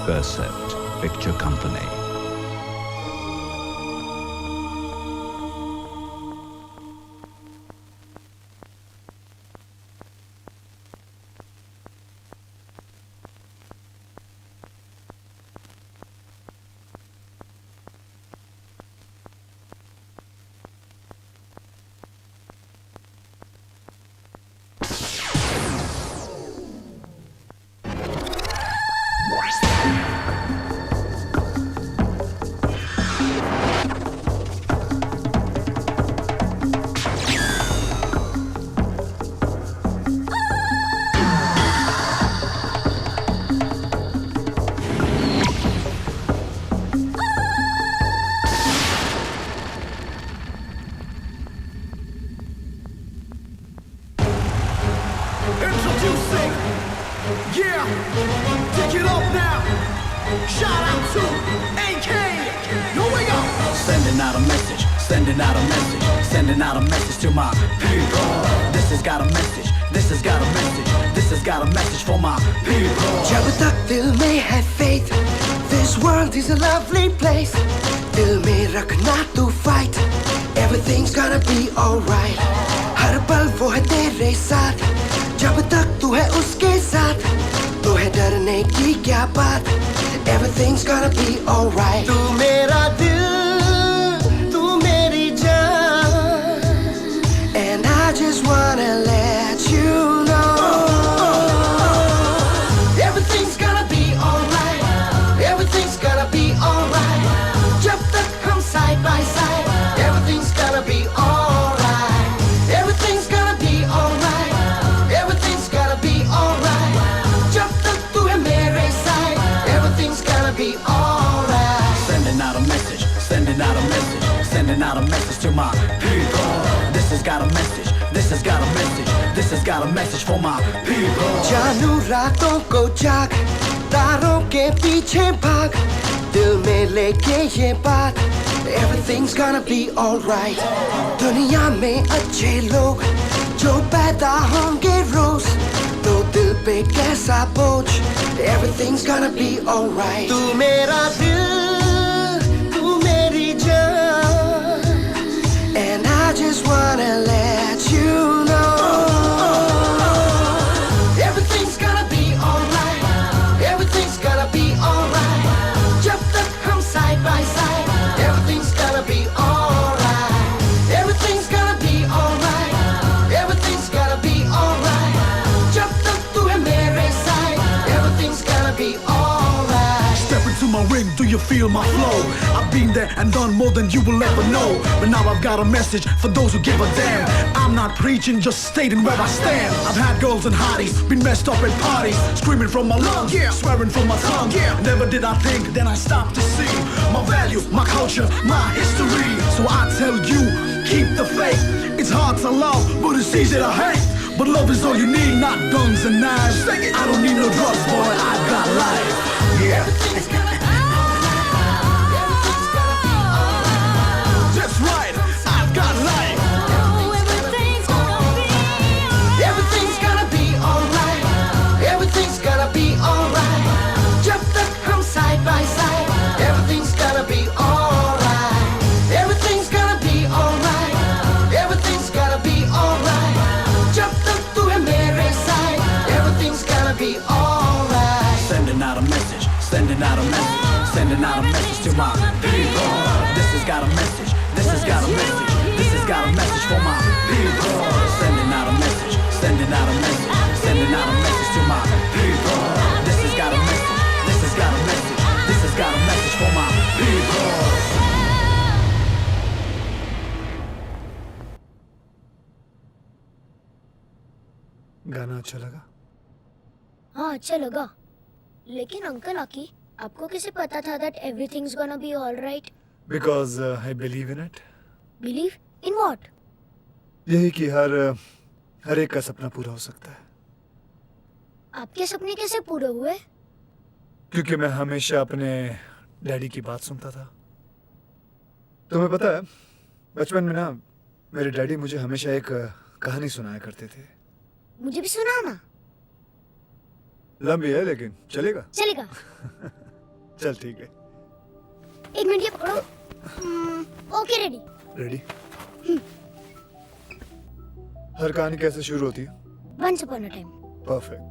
Percept Picture Company. Introducing, yeah, take it up now. Shout out to AK. Here we go. Sending out a message, sending out a message, sending out a message to my people. This has got a message, this has got a message, this has got a message for my people. जब तक दिल में है faith, this world is a lovely place. दिल में रखना तू fight, everything's gonna be alright. हर पल वो है तेरे साथ, जब तक तू है उसके साथ, तो है डरने की क्या बात. Everything's gonna be alright. तू मेरा दिल, तू मेरी जान, and I just wanna let you know. Everything's gonna be alright. Everything's gonna be alright. जब तक हम side by side, everything's gonna be alright. Everything's gonna be alright. Everything's gonna be alright. जब तक तू है मेरे side, everything's gonna be alright. Sending out a message, sending out a message, sending out a message to my people. This has got a message, this has got a message, this has got a message for my people. जानू रातों को जाग, तारों के पीछे भाग, दिल में लेके ये बात. Everything's gonna be alright. दुनिया में अच्छे लोग जो पैदा होंगे रोज, तो दिल पे कैसा बोझ. Everything's gonna be alright. तू मेरा दिल, तू मेरी जान, and I just wanna let you know. Everything's gonna be alright. Everything's gonna be alright. जब तक हम side by side, everything's gonna be alright. Everything's gonna be alright. Everything's gonna be alright. जब तक तू है मेरे side, everything's gonna be alright. Step into my ring, do you feel my flow? I've been there and done more than you will ever know. But now I've got a message for those who give a damn. I'm not preaching, just stating where I stand. I've had girls and hotties, been messed up at parties, screaming from my lungs, swearing from my tongue. Never did I think, then I stopped to see my value, my culture, my history. So I tell you, keep the faith. It's hard to love, but it's easy to hate. But love is all you need, not guns and knives. I don't need no drugs, boy, I got life. Yeah. Everything's gonna be alright. Everything's gonna be alright. That's right, I've got life. Everything's gonna be alright. Everything's gonna be alright. जब तक हम side by side, everything's gonna be alright. Everything's gonna be alright. Everything's gonna be alright. जब तक तू है मेरे side, everything's gonna be alright. Sending out a message, sending out a message, sending out a message to my people. This has got a message, this has got a message, this has got a message for my people. Sending out a message, sending out a message, sending out a message to my people. This has got a message, this has got a message, this has got a message for my people. गाना अच्छा लगा? हाँ अच्छा लगा. लेकिन uncle आकी, आपको कैसे पता था that everything's gonna be alright? Because I believe in it. Believe in what? यही कि हर एक का सपना पूरा हो सकता है. आपके सपने कैसे पूरे हुए? क्योंकि मैं हमेशा अपने डैडी की बात सुनता था. तुम्हें पता है, बचपन में ना मेरे डैडी मुझे हमेशा एक कहानी सुनाया करते थे. मुझे भी सुनाओ ना. लंबी है लेकिन चलेगा. चलेगा. चल ठीक है। एक मिनट ये पकड़ो। Okay ready. रेडी? हर कहानी कैसे शुरू होती है? Once upon a time. Perfect.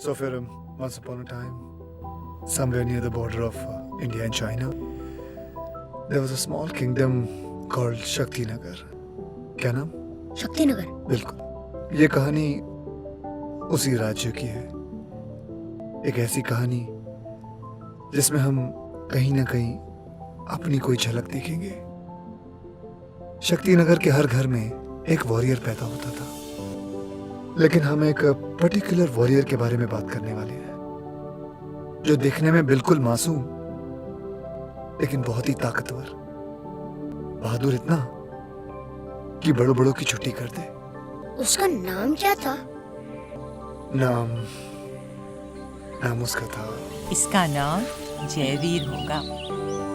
So फिर once upon a time, somewhere near the border of India and China, there was a small kingdom called Shaktinagar. क्या नाम? शक्तिनगर। बिल्कुल। ये कहानी उसी राज्य की है। एक ऐसी कहानी जिसमें हम कहीं ना कहीं अपनी कोई झलक देखेंगे। शक्तिनगर के हर घर में एक वॉरियर पैदा होता था, लेकिन हम एक पर्टिकुलर वॉरियर के बारे में बात करने वाले हैं, जो देखने में बिल्कुल मासूम लेकिन बहुत ही ताकतवर, बहादुर इतना कि बड़ों बड़ों की छुट्टी कर दे। उसका नाम क्या था? नाम उसका था, इसका नाम जयवीर होगा।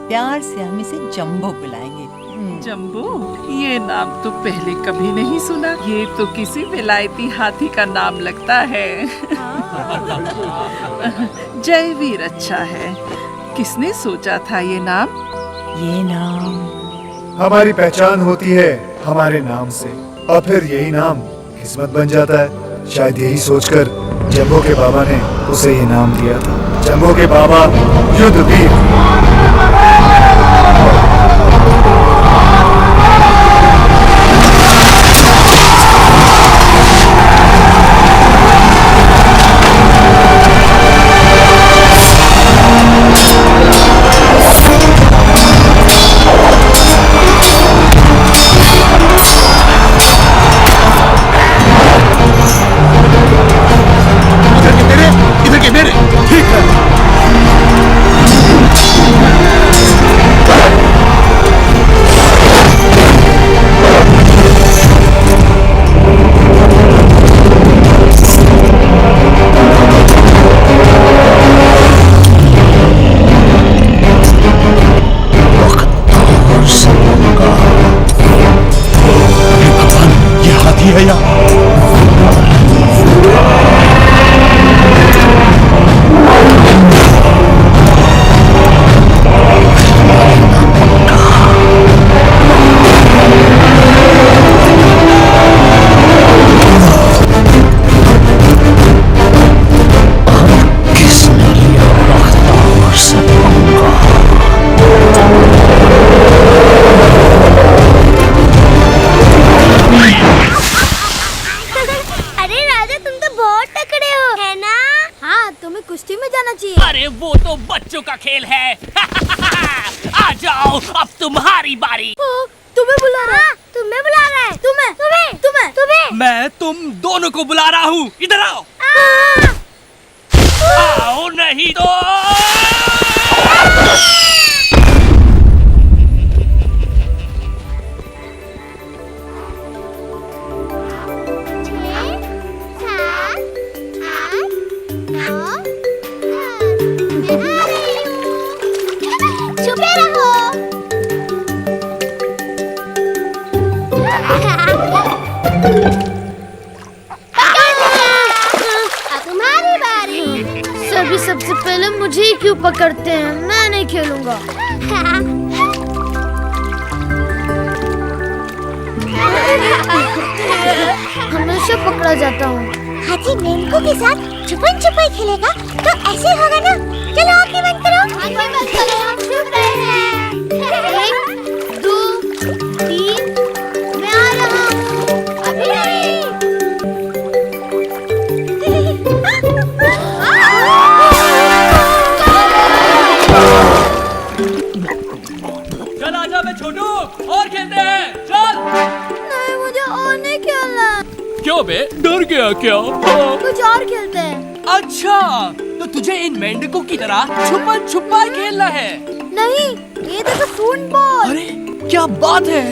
प्यार से हम इसे जंबो बुलाएंगे। जंबो? ये नाम तो पहले कभी नहीं सुना। ये तो किसी विलायती हाथी का नाम लगता है। जयवीर अच्छा है। किसने सोचा था ये नाम? ये नाम हमारी पहचान होती है हमारे नाम से, और फिर यही नाम किस्मत बन जाता है। शायद यही सोचकर जंबो के बाबा ने उसे ये नाम दिया था। जंबो के बाबा युद्धवीर। अरे वो तो बच्चों का खेल है। आ जाओ, अब तुम्हारी बारी। तुम्हें बुला रहा है। तुम्हें बुला रहा है। तुम्हें मैं तुम दोनों को बुला रहा हूँ। इधर आओ। आओ नहीं तो तुम्हारी बारी। सभी सबसे पहले मुझे ही क्यों पकड़ते हैं? मैं नहीं खेलूंगा। हमेशा पकड़ा जाता हूँ। हाथी मेंढकों के साथ छुपन छुपाई खेलेगा तो ऐसे होगा ना। चलो आंखें बंद करो। आंखें बंद करो, हम छुप रहे हैं। 1 2 3 मैं आ रहा हूँ। अभी नहीं। चल आजा बे छोटू, और खेलते हैं। चल। नहीं, मुझे और नहीं खेलना। क्यों बे, डर गया क्या? कुछ और खेलते हैं। अच्छा, तो तुझे इन मेंढकों की तरह छुपन छुपाई खेलना है? नहीं, ये देखो सूंड बॉल। अरे क्या बात है।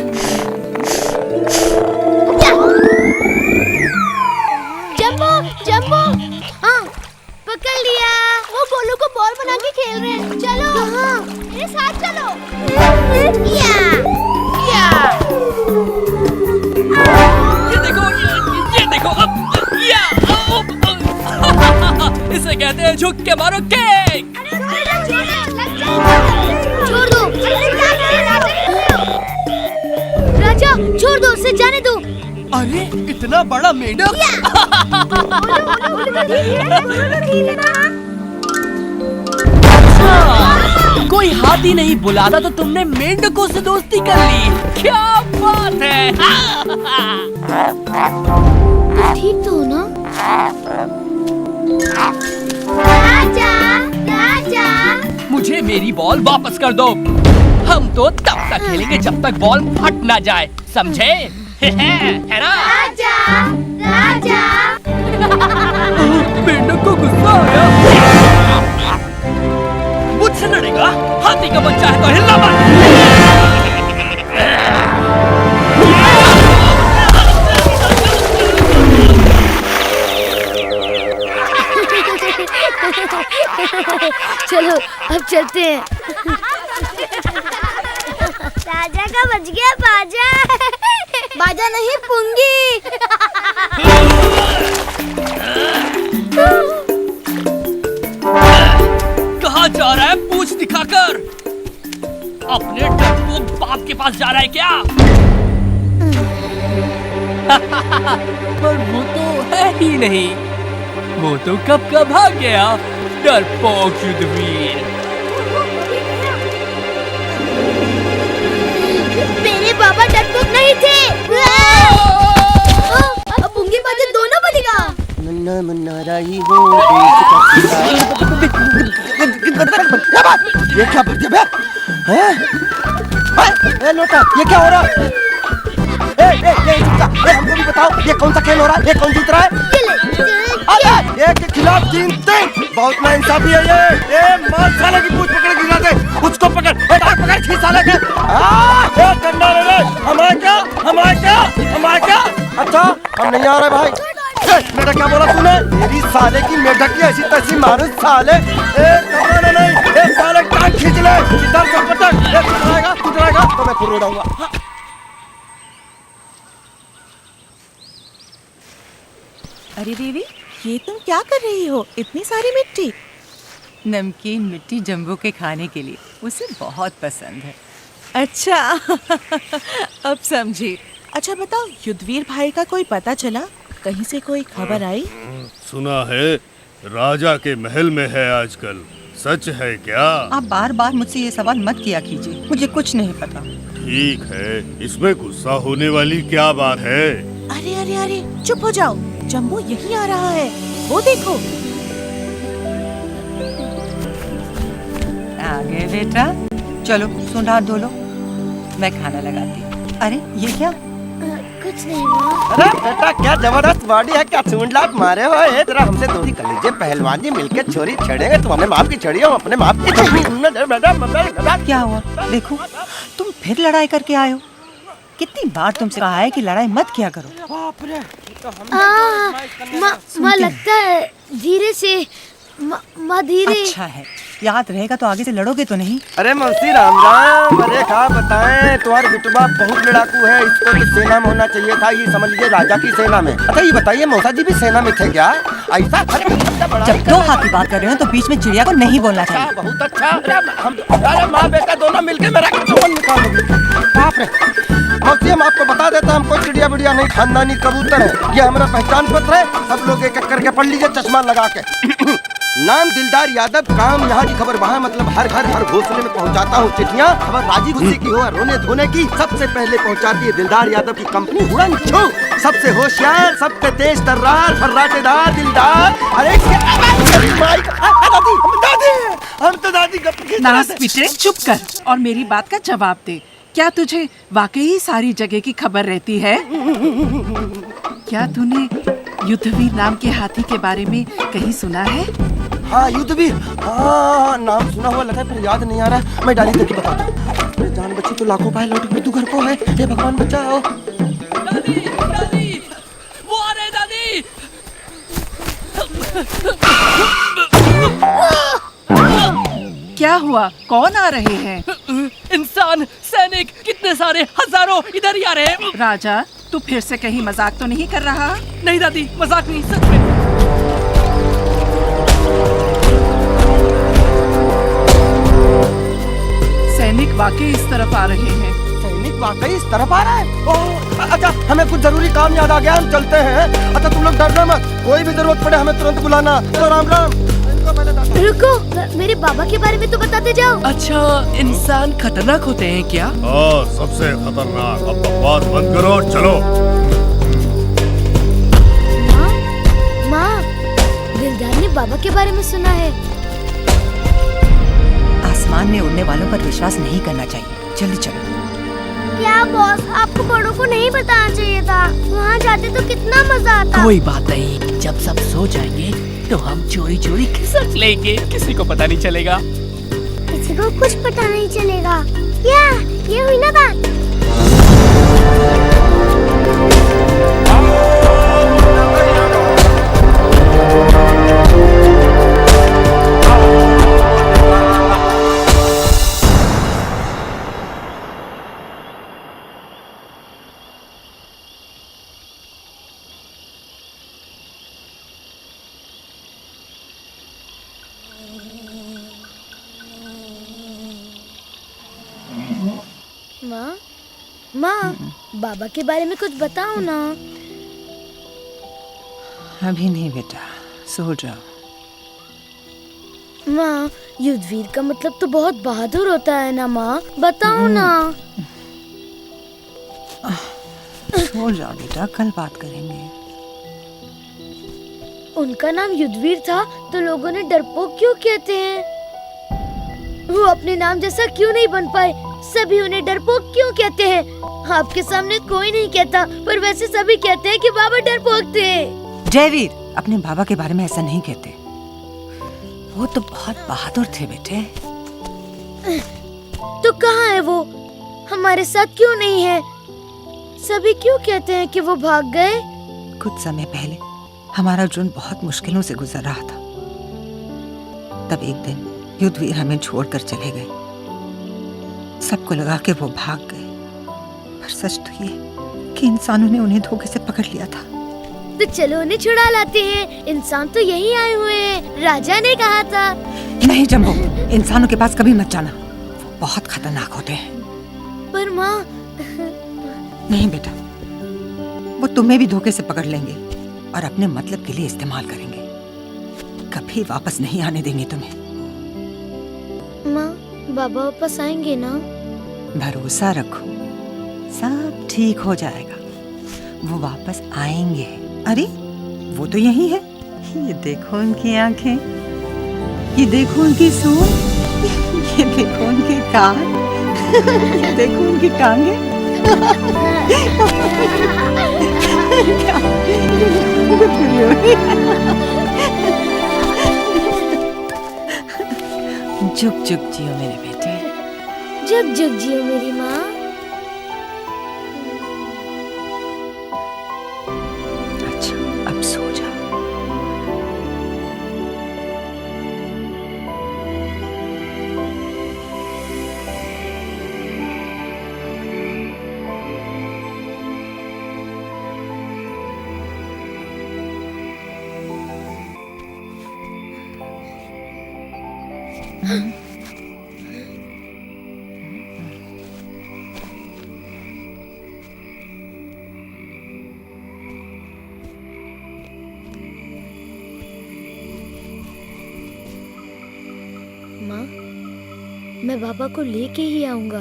जंबो जंबो, हाँ पकड़ लिया। वो गोलू को बॉल बना के खेल रहे हैं। चलो मेरे साथ चलो। ये देखो अब इसे कहते हैं झुक के मारो केक। छोड़ दो उसे, जाने दो। अरे इतना बड़ा मेंढक। कोई हाथी नहीं बुलाता तो तुमने मेंढकों से दोस्ती कर ली, क्या बात है। ठीक तो हो ना? राजा, राजा। मुझे मेरी बॉल वापस कर दो। हम तो तब तक खेलेंगे जब तक बॉल फट ना जाए, समझे? है ना? राजा, राजा। मेंढक को गुस्सा आया। मुझसे लड़ेगा? हाथी का बच्चा है तो हिलना मत। चलो अब चलते हैं। राजा का बच गया बाजा। बाजा नहीं, पुंगी। कहाँ जा रहा है पूछ दिखाकर? अपने डरपोक बाप के पास जा रहा है क्या? पर वो तो है ही नहीं, वो तो कब का भाग गया, डरपोक युद्धवीर। मेरे बाबा डरपोक नहीं थे। अब पुंगी बाजा दोनों बनेगा। मुन्ना मुन्ना राही हो ये क्या बच्चे बे? हैं? ए लोटा, ये क्या हो रहा है? हमको भी बताओ, ये कौन सा खेल हो रहा है? ये कौन जीत रहा है? एक के खिलाफ 3-3, बहुत नाइंसाफी है ये मार साले की पूंछ पकड़ गिरा दे, उसको पकड़, पकड़ खींच साले के। डंडा ले ले, हमारे क्या? अच्छा हम नहीं आ रहे भाई। मेरा क्या बोला तूने? मेरी साले की मेढक की ऐसी तैसी मारू साले। नहीं, साले टांग खींच ले, इधर से पटक, तू डराएगा तो मैं खुद उड़ाऊंगा। अरे देवी, ये तुम क्या कर रही हो? इतनी सारी मिट्टी। नमकीन मिट्टी जंबो के खाने के लिए, उसे बहुत पसंद है। अच्छा अब समझी। अच्छा बताओ, युद्धवीर भाई का कोई पता चला? कहीं से कोई खबर आई? सुना है राजा के महल में है आजकल, सच है क्या? आप बार बार मुझसे ये सवाल मत किया कीजिए, मुझे कुछ नहीं पता। ठीक है, इसमें गुस्सा होने वाली क्या बात है? अरे अरे अरे चुप हो जाओ, जंबो यही आ रहा है, वो देखो। आ गए बेटा, चलो सुन हाथ धो लो, मैं खाना लगाती हूँ। अरे ये क्या? कुछ नहीं माँ। अरे बेटा क्या जबरदस्त बॉडी है, क्या सूंड मारे हो? जरा हमसे दो कलीजे पहलवान जी मिलके छोरी छेड़ेंगे, तुम अपने बाप की छड़ी हो, अपने बाप की छड़ी। क्या हुआ? देखो तुम फिर लड़ाई करके आए हो। कितनी बार तुमसे कहा है कि लड़ाई मत किया करो। माँ लगता है धीरे से, माँ धीरे। अच्छा है, याद रहेगा तो आगे से लड़ोगे तो नहीं? अरे मौसी राम राम। अरे क्या बताएं, तुम्हारा बिटुआ बहुत लड़ाकू है, इसको तो सेना में होना चाहिए था, ये समझ लीजिए राजा की सेना में। अच्छा ये बताइए मौसा जी भी सेना में थे क्या? ऐसा? जब दो हाथ की बात कर रहे हो तो बीच में चिड़िया को नहीं बोलना चाहिए। बहुत अच्छा। अरे माँ बेटा दोनों मिलकर मेरा निकालोगे। बाप रे मौसी, हम आपको बता देते हैं, हम कोई चिड़िया बिड़िया नहीं, खानदानी कबूतर है। ये हमारा पहचान पत्र है, सब लोग एक एक करके पढ़ लीजिए चश्मा लगा के। नाम दिलदार यादव, काम यहाँ की खबर वहाँ, मतलब हर घर हर घोंसले में पहुँचाता हूँ चिट्ठियाँ। खबर राजी खुशी की हो, रोने धोने की, सबसे पहले पहुँचाती है दिलदार यादव की कंपनी उड़न छू। सबसे होशियार, सबसे तेज तर्रार, फर्राटेदार दिलदार। अरे हम तो दादी नास बेटे चुप कर और मेरी बात का जवाब दे। क्या तुझे वाकई सारी जगह की खबर रहती है? क्या तूने युद्धवीर नाम के हाथी के बारे में कहीं सुना है? हाँ युद्धवीर, हाँ नाम सुना हुआ लगा पर याद नहीं आ रहा। मैं डाली देख के बताता हूँ। जान बच्ची तो लाखों पाए लौट मृत्यु घर को है, ये भगवान बचाओ। दादी, दादी, वो आ रहे दादी। क्या हुआ? कौन आ रहे हैं? इंसान, सैनिक, कितने सारे, हजारों इधर ही आ रहे हैं। राजा तू फिर से कहीं मजाक तो नहीं कर रहा? नहीं दादी, मजाक नहीं, सच में। सैनिक वाकई इस तरफ आ रहे हैं। सैनिक वाकई इस तरफ आ रहा है। ओह, अच्छा हमें कुछ जरूरी काम याद आ गया, हम चलते हैं। अच्छा तुम लोग डरना मत, कोई भी जरूरत पड़े हमें तुरंत बुलाना। तो राम राम। रुको, मेरे बाबा के बारे में तो बताते जाओ। अच्छा, इंसान खतरनाक होते हैं क्या? हाँ, सबसे खतरनाक। अब बकवास बंद करो, चलो। माँ, दिलदार ने बाबा के बारे में सुना है। आसमान में उड़ने वालों पर विश्वास नहीं करना चाहिए। जल्दी चलो। क्या बॉस, आपको बड़ों को नहीं बताना चाहिए था। वहाँ जाते तो कितना मजा आता। कोई बात नहीं, जब सब सो जाएंगे तो हम चोरी चोरी खिसक लेंगे, किसी को पता नहीं चलेगा। किसी को कुछ पता नहीं चलेगा। क्या ये हुई ना बात। माँ, माँ, बाबा के बारे में कुछ बताओ ना। अभी नहीं बेटा, सो जाओ। माँ, युद्धवीर का मतलब तो बहुत बहादुर होता है ना माँ, बताओ ना। सो जाओ बेटा, कल बात करेंगे। उनका नाम युद्धवीर था तो लोगों ने डरपोक क्यों कहते हैं? वो अपने नाम जैसा क्यों नहीं बन पाए? सभी उन्हें डरपोक क्यों कहते हैं? आपके सामने कोई नहीं कहता, पर वैसे सभी कहते हैं कि बाबा डरपोक थे। जयवीर, अपने बाबा के बारे में ऐसा नहीं कहते। वो तो बहुत बहादुर थे बेटे। तो कहाँ है वो? हमारे साथ क्यों नहीं है? सभी क्यों कहते हैं कि वो भाग गए? कुछ समय पहले हमारा अर्जुन बहुत मुश्किलों से गुजर रहा था। तब एक दिन युद्धवीर हमें छोड़कर चले गए। सबको लगा कि वो भाग गए, पर सच तो ये कि इंसानों ने उन्हें धोखे से पकड़ लिया था। तो चलो उन्हें छुड़ा लाते हैं। इंसान तो यही आए हुए हैं, राजा ने कहा था। नहीं जम्बो, इंसानों के पास कभी मत जाना, वो बहुत खतरनाक होते हैं। पर माँ। नहीं बेटा, वो तुम्हें भी धोखे से पकड़ लेंगे और अपने मतलब के लिए इस्तेमाल करेंगे। कभी वापस नहीं आने देंगे तुम्हें। माँ, बाबा वापस आएंगे ना? भरोसा रखो, सब ठीक हो जाएगा। वो वापस आएंगे। अरे वो तो यही है। ये देखो उनकी आंखें, ये देखो उनकी सूंड, ये देखो उनके कान, ये देखो उनकी टांगे। जुग जुग जियो मेरे बेटे। जुग जुग जियो मेरी माँ। अच्छा, अब सो जाओ। माँ, मैं बाबा को लेके ही आऊंगा।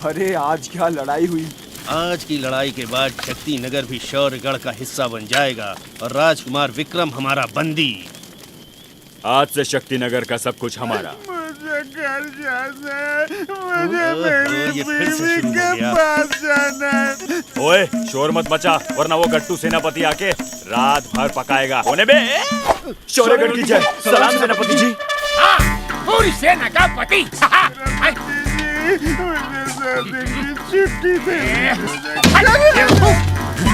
अरे आज क्या लड़ाई हुई। आज की लड़ाई के बाद शक्ति नगर भी शौर्यगढ़ का हिस्सा बन जाएगा और राजकुमार विक्रम हमारा बंदी। आज से शक्ति नगर का सब कुछ हमारा। मुझे घर जाना है, मुझे मेरी बीवी के पास जाना है। ओए शोर मत मचा, वरना वो गट्टू सेनापति आके रात भर पकाएगा। होने बे। शौर्यगढ़ की जय। सलाम सेनापति जी। पूरी सेना का पति। छुट्टी दे।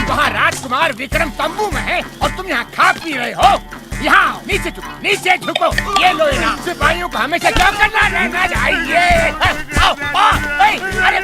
वहाँ राजकुमार विक्रम तंबू में है और तुम यहाँ खा पी रहे हो। यहाँ नीचे झुको, नीचे झुको। ये लो ना, सिपाहियों को हमेशा क्या करना रहना चाहिए। आओ, अरे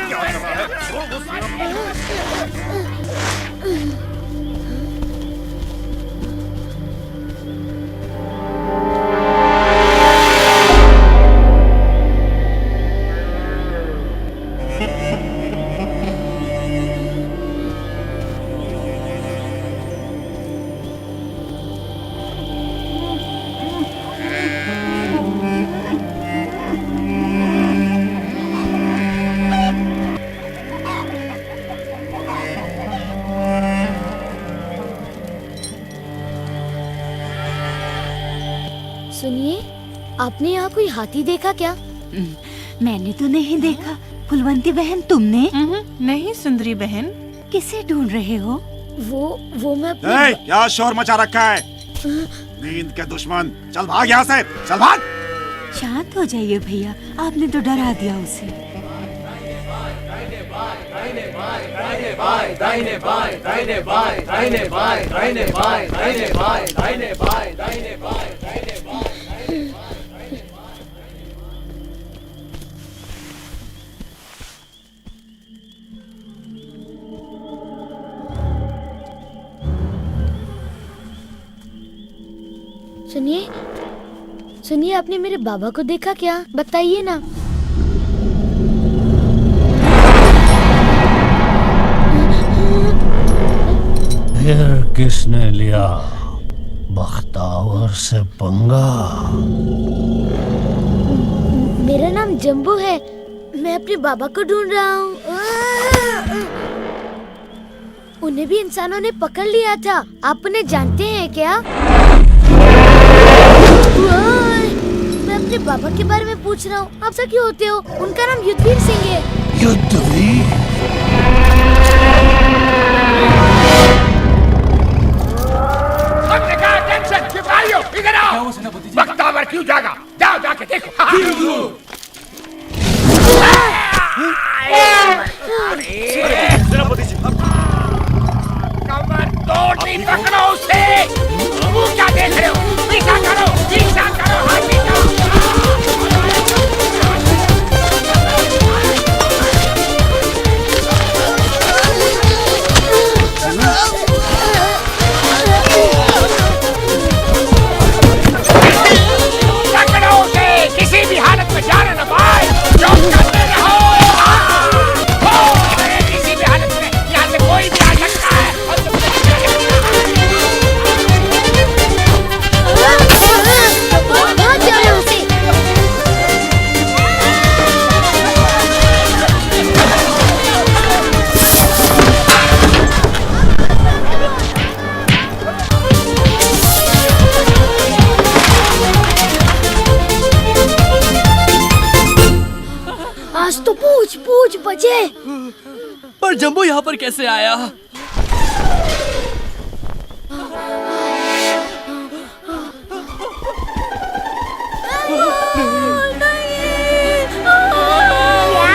आपने यहाँ कोई हाथी देखा क्या? मैंने तो नहीं देखा। फुलवंती बहन, तुमने? नहीं सुंदरी बहन। किसे ढूंढ रहे हो? वो मैं ए, क्या शोर मचा रखा है? नींद के दुश्मन, चल भाग यहाँ से, चल भाग। शांत हो जाइए भैया, आपने तो डरा दिया उसे। सुनिए सुनिए, आपने मेरे बाबा को देखा क्या? बताइए ना। फिर किसने लिया बख्तावर से पंगा? मेरा नाम जम्बो है। मैं अपने बाबा को ढूंढ रहा हूँ। उन्हें भी इंसानों ने पकड़ लिया था। आप उन्हें जानते हैं क्या? मैं अपने बाबा के बारे में पूछ रहा हूँ। आप सब क्यों होते हो? उनका नाम युद्धवीर सिंह है। युद्धवीर? हमने कहा टेंशन, सिपाहियों इधर आओ। बख्तावर क्यों जागा? जाओ जाके देखो। सेनापति जी, कमर तोड़नी, पकड़ो उसे। वो क्या देख रहे हो? पीछा करो, पीछा करो, हाथी का। पकड़ो उसे, किसी भी हालत में जाने न पाए। जो करते रहो। किसी भी हालत में यहाँ से कोई भी आ सकता है। और भाग जाओ यहाँ से। आज तो पूछ बचे। पर जम्बो यहाँ पर कैसे आया? क्या हुआ?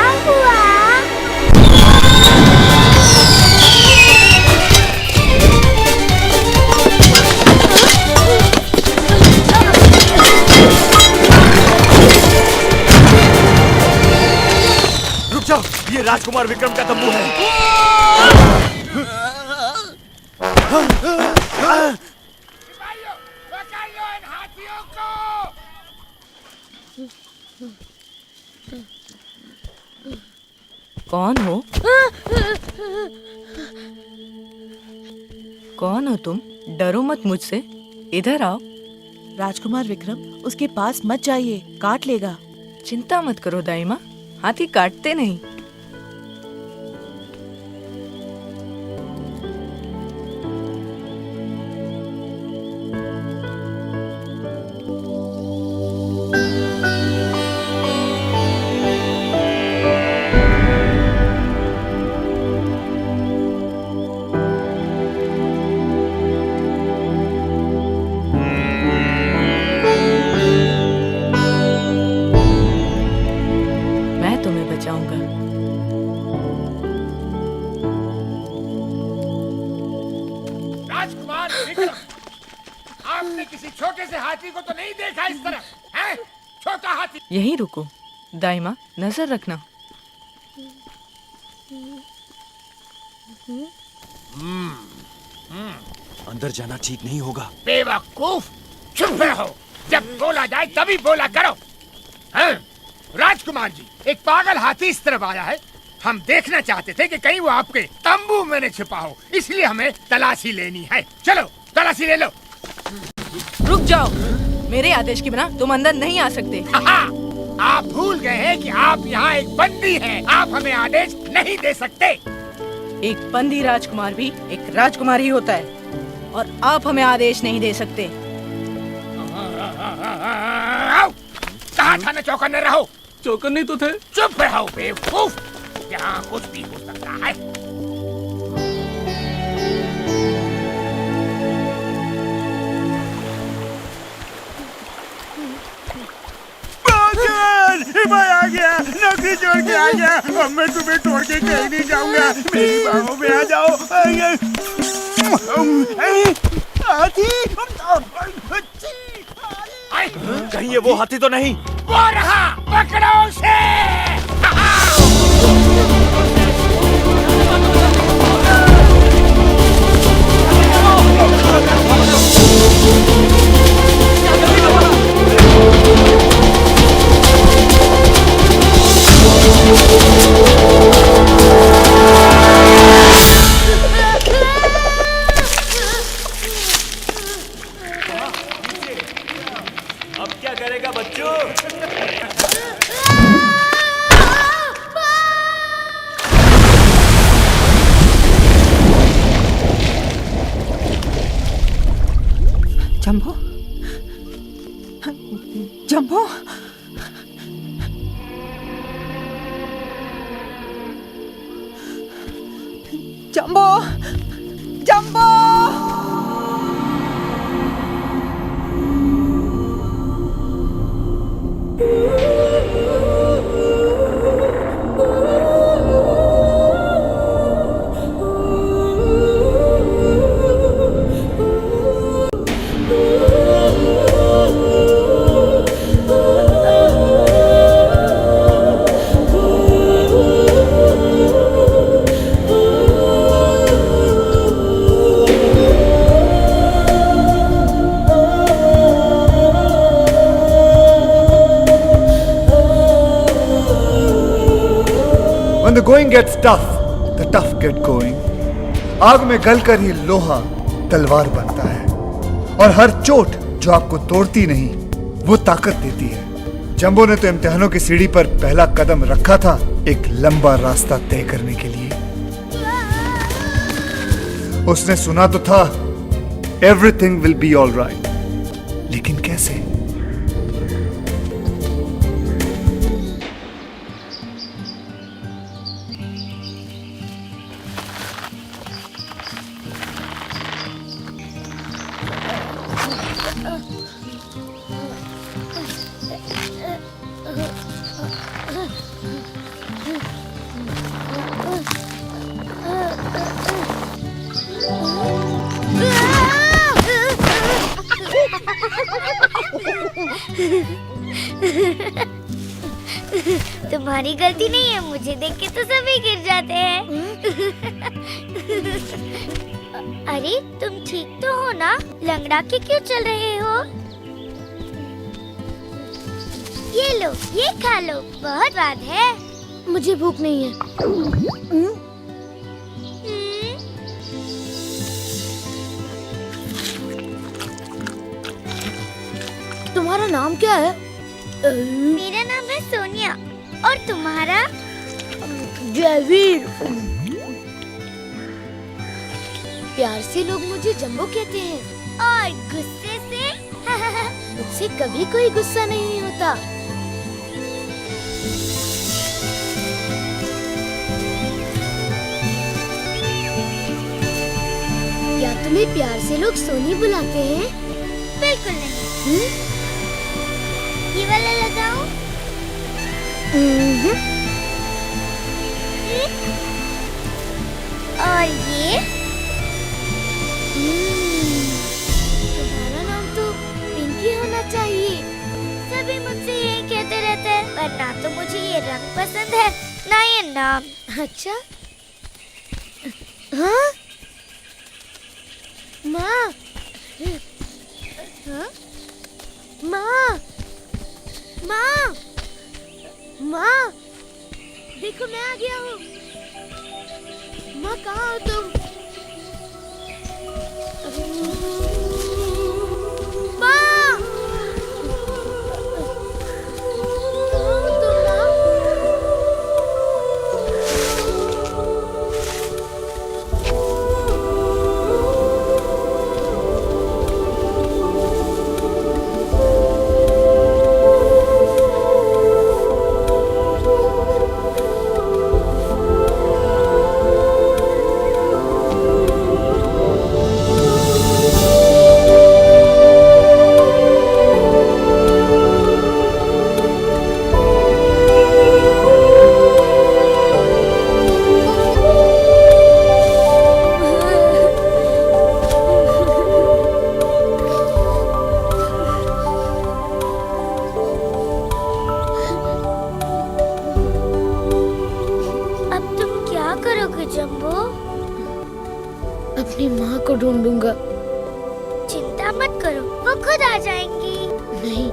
रुक जाओ, ये राजकुमार विक्रम का तंबू है। सिपाहियों, पकड़ लो इन हाथियों को। कौन हो? कौन हो तुम? डरो मत मुझसे, इधर आओ। राजकुमार विक्रम, उसके पास मत जाइए, काट लेगा। चिंता मत करो दाइमा, हाथी काटते नहीं। मैं तुम्हें बचाऊंगा। राजकुमार विक्रम, आपने किसी छोटे से हाथी को तो नहीं देखा इस तरह, हैं? छोटा हाथी। यहीं रुको, दाइमा नजर रखना। अंदर जाना ठीक नहीं होगा। बेवकूफ, चुप रहो। जब बोला जाए तभी बोला करो। हैं? राजकुमार जी, एक पागल हाथी इस तरफ आया है। हम देखना चाहते थे कि कहीं वो आपके तंबू में न छिपा हो, इसलिए हमें तलाशी लेनी है। चलो तलाशी ले लो। रुक जाओ, मेरे आदेश के बिना तुम अंदर नहीं आ सकते। आप भूल गए हैं कि आप यहाँ एक बंदी हैं। आप हमें आदेश नहीं दे सकते। एक बंदी राजकुमार भी एक राजकुमार ही होता है, और आप हमें आदेश नहीं दे सकते। माथा न चौकन्ने रहो। चौकन्ने तो थे। चुप रहो बेवकूफ, यहाँ कुछ भी हो सकता है। मैं आ गया, नौकरी छोड़ के आ गया। अब मैं तुम्हें छोड़ के कहीं नहीं जाऊंगा। मेरी बाहों में आ जाओ। कहीं ये वो हाथी तो नहीं? वो रहा, पकड़ो उसे। अब क्या करेगा बच्चों? Jumbo, jumbo, jumbo, jumbo. When the going gets tough, the tough get going. आग में गलकर ही लोहा तलवार बनता है और हर चोट जो आपको तोड़ती नहीं वो ताकत देती है। जंबो ने तो इम्तिहानों की सीढ़ी पर पहला कदम रखा था एक लंबा रास्ता तय करने के लिए। उसने सुना तो था everything will be all right, लेकिन कैसे? तुम्हारी गलती नहीं है, मुझे देख के तो सभी गिर जाते हैं। अरे तुम ठीक तो हो ना? लंगड़ा के क्यों चल रहे हो? ये लो, ये खा लो, बहुत स्वाद है। मुझे भूख नहीं है। तुम्हारा नाम क्या है? मेरा नाम है सोनिया। और तुम्हारा? जयवीर। प्यार से लोग मुझे जंबो कहते हैं। और गुस्से से? मुझसे कभी कोई गुस्सा नहीं होता। क्या तुम्हें प्यार से लोग सोनी बुलाते हैं? बिल्कुल नहीं। ये वाला लगाऊं? और ये? तुम्हारा नाम तो पिंकी होना चाहिए। सभी मुझसे यही कहते रहते हैं, पर ना तो मुझे ये रंग पसंद है ना ये नाम। अच्छा? हाँ? माँ? हाँ? माँ? माँ? माँ? देखो मैं आ गया हूँ। माँ कहाँ हो तुम? माँ? कहाँ हो तुम माँ? अपनी माँ को ढूंढूंगा। चिंता मत करो, वो खुद आ जाएंगी। नहीं,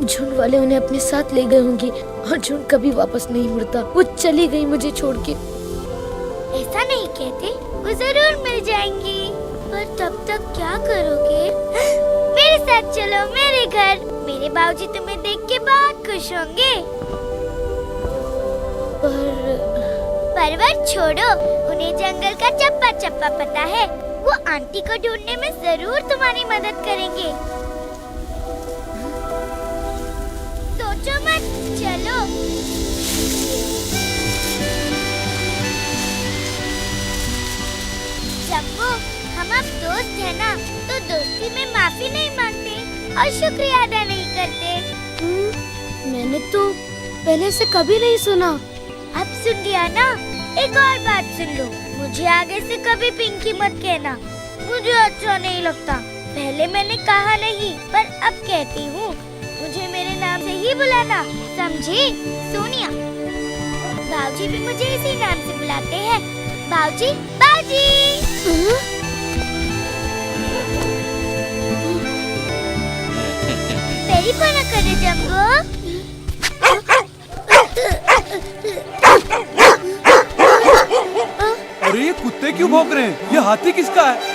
झुंड वाले उन्हें अपने साथ ले गए होंगे और झुंड कभी वापस नहीं मुड़ता। वो चली गई मुझे छोड़ के। ऐसा नहीं कहते, वो जरूर मिल जाएंगी। पर तब तक क्या करोगे? मेरे साथ चलो मेरे घर। मेरे बाबूजी तुम्हें देख के बहुत खुश होंगे। पर छोड़ो, उन्हें जंगल का चप्पा चप्पा पता है। वो आंटी को ढूंढने में जरूर तुम्हारी मदद करेंगे। सोचो मत, चलो। जम्बो, हम अब दोस्त है ना, तो दोस्ती में माफी नहीं मांगते और शुक्रिया अदा नहीं करते। मैंने तो पहले से कभी नहीं सुना। अब सुन लिया ना? एक और बात सुन लो, मुझे आगे से कभी पिंकी मत कहना, मुझे अच्छा नहीं लगता। पहले मैंने कहा नहीं, पर अब कहती हूँ, मुझे मेरे नाम से ही बुलाना, समझी? सोनिया। बाऊजी भी मुझे इसी नाम से बुलाते हैं। बाऊजी, बाऊजी। तेरी पना करे जम्बो। अरे ये कुत्ते क्यों भौंक रहे हैं? ये हाथी किसका है?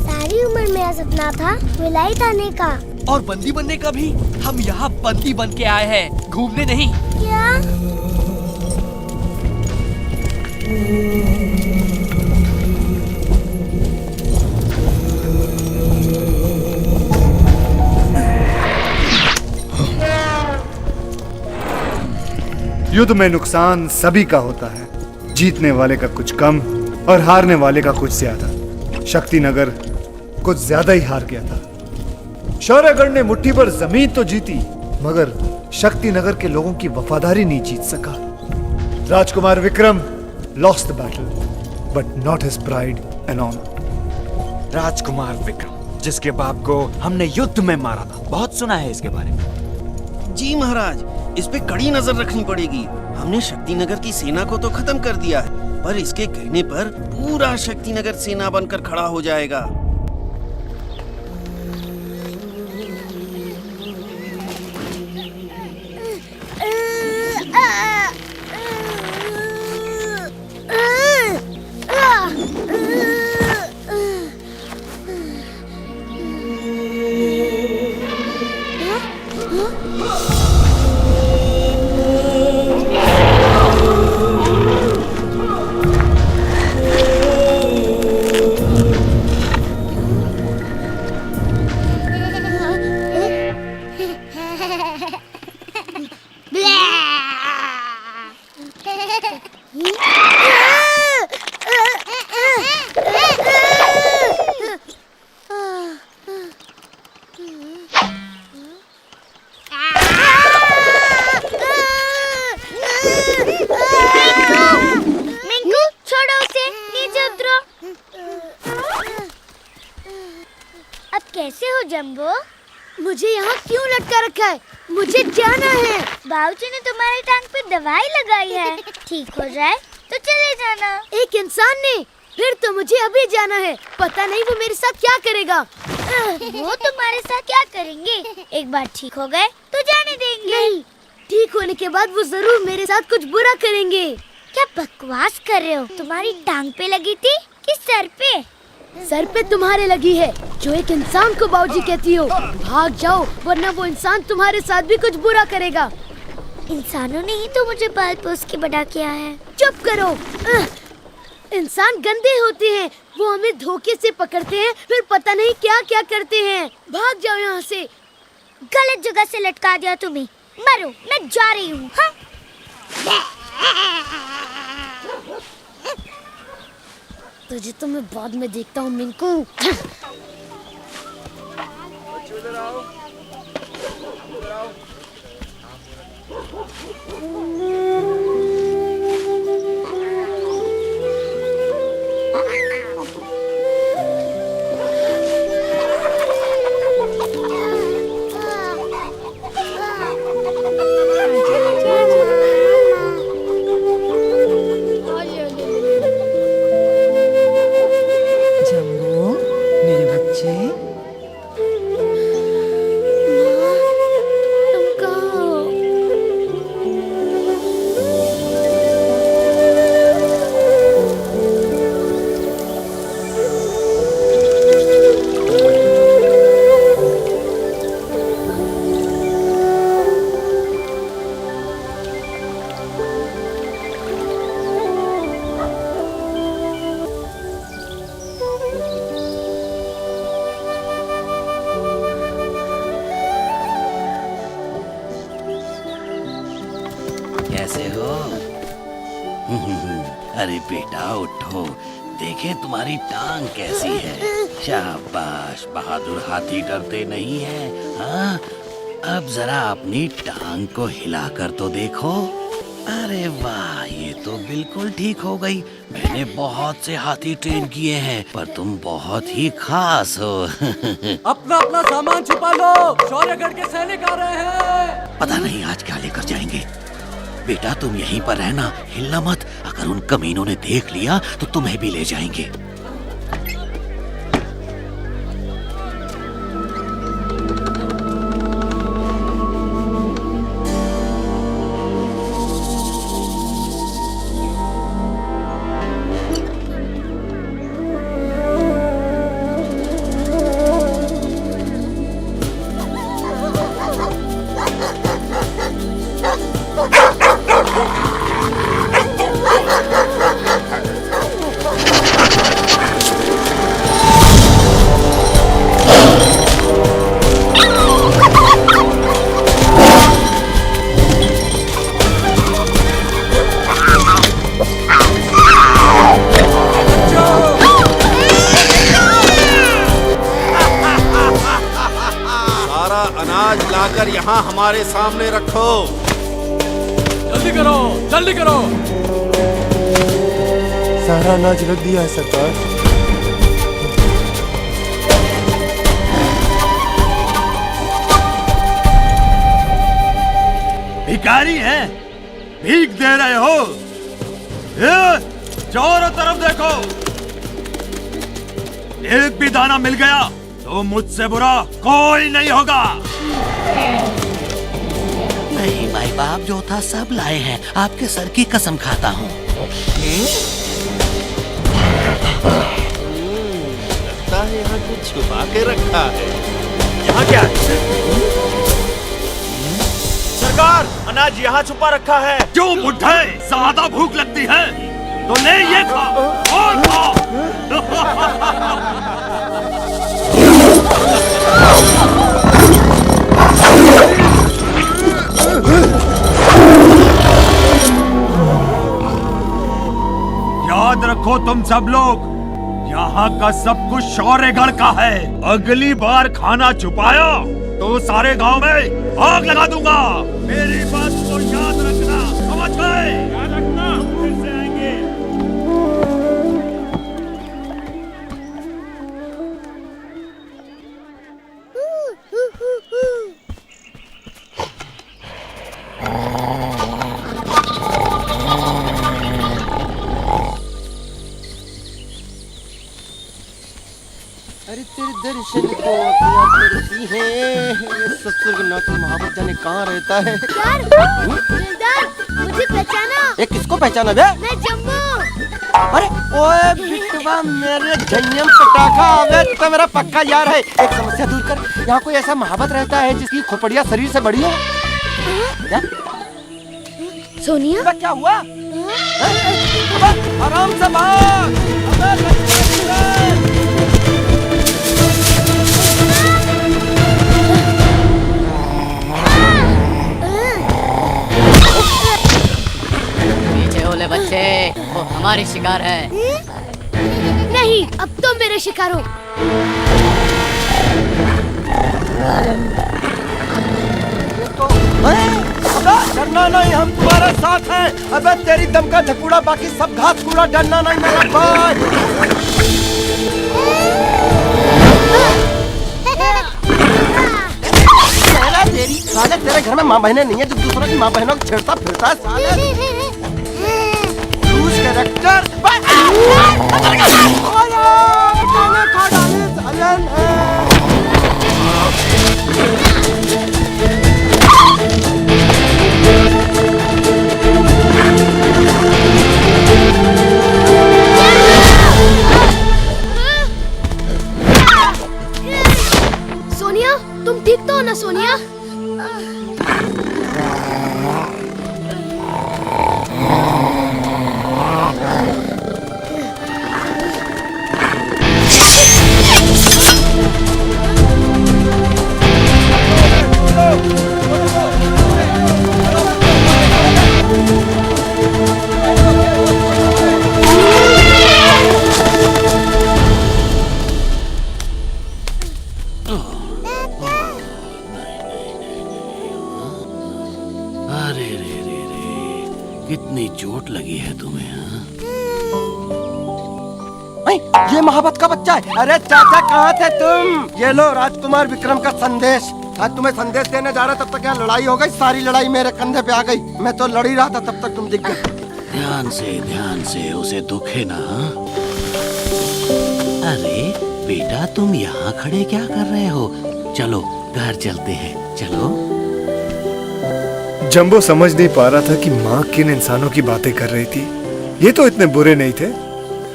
सारी उम्र मेरा सपना था विलायत आने का। और बंदी बनने का भी। हम यहाँ बंदी बन के आए हैं, घूमने नहीं। क्या? युद्ध में नुकसान सभी का होता है, जीतने वाले का कुछ कम और हारने वाले का कुछ ज्यादा। शक्तिनगर कुछ ज्यादा ही हार गया था। शौर्यगढ़ ने मुट्ठी पर जमीन तो जीती, मगर शक्तिनगर के लोगों की वफादारी नहीं जीत सका। राजकुमार Vikram lost the battle, but not his pride and honour. राजकुमार विक्रम, जिसके बाप को हमने युद्ध में मारा था, बहुत सुना है इसके बारे में। जी महाराज, इस पे कड़ी नजर रखनी पड़ेगी। हमने शक्तिनगर की सेना को तो खत्म कर दिया है, पर इसके कहने पर पूरा शक्तिनगर सेना बनकर खड़ा हो जाएगा। अब कैसे हो जम्बो? मुझे यहाँ क्यों लटका रखा है? मुझे जाना है। बाबूजी ने तुम्हारी टांग पे दवाई लगाई है, ठीक हो जाए तो चले जाना। एक इंसान ने? फिर तो मुझे अभी जाना है। पता नहीं वो मेरे साथ क्या करेगा। वो तुम्हारे साथ क्या करेंगे? एक बार ठीक हो गए तो जाने देंगे। नहीं, ठीक होने के बाद वो जरूर मेरे साथ कुछ बुरा करेंगे। क्या बकवास कर रहे हो? तुम्हारी टांग पे लगी थी कि सर पे? सर पे तुम्हारे लगी है, जो एक इंसान को बाबूजी कहती हो। भाग जाओ, वरना वो इंसान तुम्हारे साथ भी कुछ बुरा करेगा। इंसानों ने ही तो मुझे पाल पोस के बड़ा किया है। चुप करो। इंसान गंदे होते हैं, वो हमें धोखे से पकड़ते हैं, फिर पता नहीं क्या क्या करते हैं। भाग जाओ यहाँ से। गलत जगह से लटका दिया तुम्हें। मरो, मैं जा रही हूँ। हाँ? तुझे तो मैं बाद में देखता हूँ मिंकू। इधर आओ। जम्बो, मेरे बच्चे। तुम कहाँ हो? कैसे हो? अरे बेटा उठो, देखे तुम्हारी टांग कैसी है। शाबाश, बहादुर हाथी डरते नहीं है। हाँ, अब जरा अपनी टांग को हिलाकर तो देखो। अरे वाह, ये तो बिल्कुल ठीक हो गई। मैंने बहुत से हाथी ट्रेन किए हैं, पर तुम बहुत ही खास हो। अपना अपना सामान छुपा लो, शौर्यगढ़ के सैनिक आ रहे हैं। पता नहीं आज क्या लेकर जाएंगे। बेटा तुम यहीं पर रहना, हिलना मत। अगर उन कमीनों ने देख लिया तो तुम्हें भी ले जाएंगे। लाकर यहाँ हमारे सामने रखो। जल्दी करो, जल्दी करो। सारा अनाज रख दिया है सरकार। भिखारी हैं, भीख दे रहे हो? चारों तरफ देखो, एक भी दाना मिल गया तो मुझसे बुरा कोई नहीं होगा। नहीं माई बाप, जो था सब लाए हैं। आपके सर की कसम खाता हूँ। लगता है यहाँ कुछ छुपा के रखा है। यहाँ क्या है? सरकार, अनाज यहाँ छुपा रखा है। जो बुढ़े, ज्यादा भूख लगती है तो ले ये खा और खा। याद रखो तुम सब लोग, यहाँ का सब कुछ शौर्यगढ़ का है। अगली बार खाना छुपाया तो सारे गांव में आग लगा दूंगा। मेरी बात को याद रखना, समझ गए? याद रखना, फिर से आएंगे। अरे तेरे दर्शन को आँखियाँ करती हैं। ये ससुर नाथ महाबत जाने कहाँ रहता है। दिलदार, मुझे पहचाना? ये किसको पहचाना बे? मैं जम्बू। अरे ओए बिटवा, मेरे झय्यम पटाखा आवे तो मेरा पक्का यार है। एक समस्या दूर कर, यहाँ कोई ऐसा महाबत रहता है जिसकी खोपड़िया शरीर से बड़ी हो? क्या? सोनिया? क्या हुआ? आराम से भाग। पीछे ओले बच्चे, वो हमारी शिकार है। नहीं, अब तुम मेरे शिकार हो। डरना नहीं, हम तुम्हारे साथ हैं। अबे तेरी दम का ढकूड़ा, बाकी सब घास कूड़ा। डरना नहीं मेरा भाई। साले तेरे घर में माँ बहनें नहीं है जो दूसरों की माँ बहनों को छेड़ता फिरता है साले। कैरेक्टर सोनिया, तुम ठीक तो हो ना सोनिया? अरे रे रे रे, कितनी चोट लगी है तुम्हें? ये मोहब्बत का बच्चा है। अरे चाचा कहाँ थे तुम? ये लो राजकुमार विक्रम का संदेश। आज तुम्हें संदेश देने जा रहा, तब तक यहाँ लड़ाई हो गई। सारी लड़ाई मेरे कंधे पे आ गई। मैं तो लड़ ही रहा था, तब तक तुम दिख गए। ध्यान से, उसे दुखे ना। अरे बेटा, तुम यहाँ खड़े क्या कर रहे हो? चलो घर चलते हैं, चलो। जंबो समझ नहीं पा रहा था कि माँ किन इंसानों की बातें कर रही थी। ये तो इतने बुरे नहीं थे,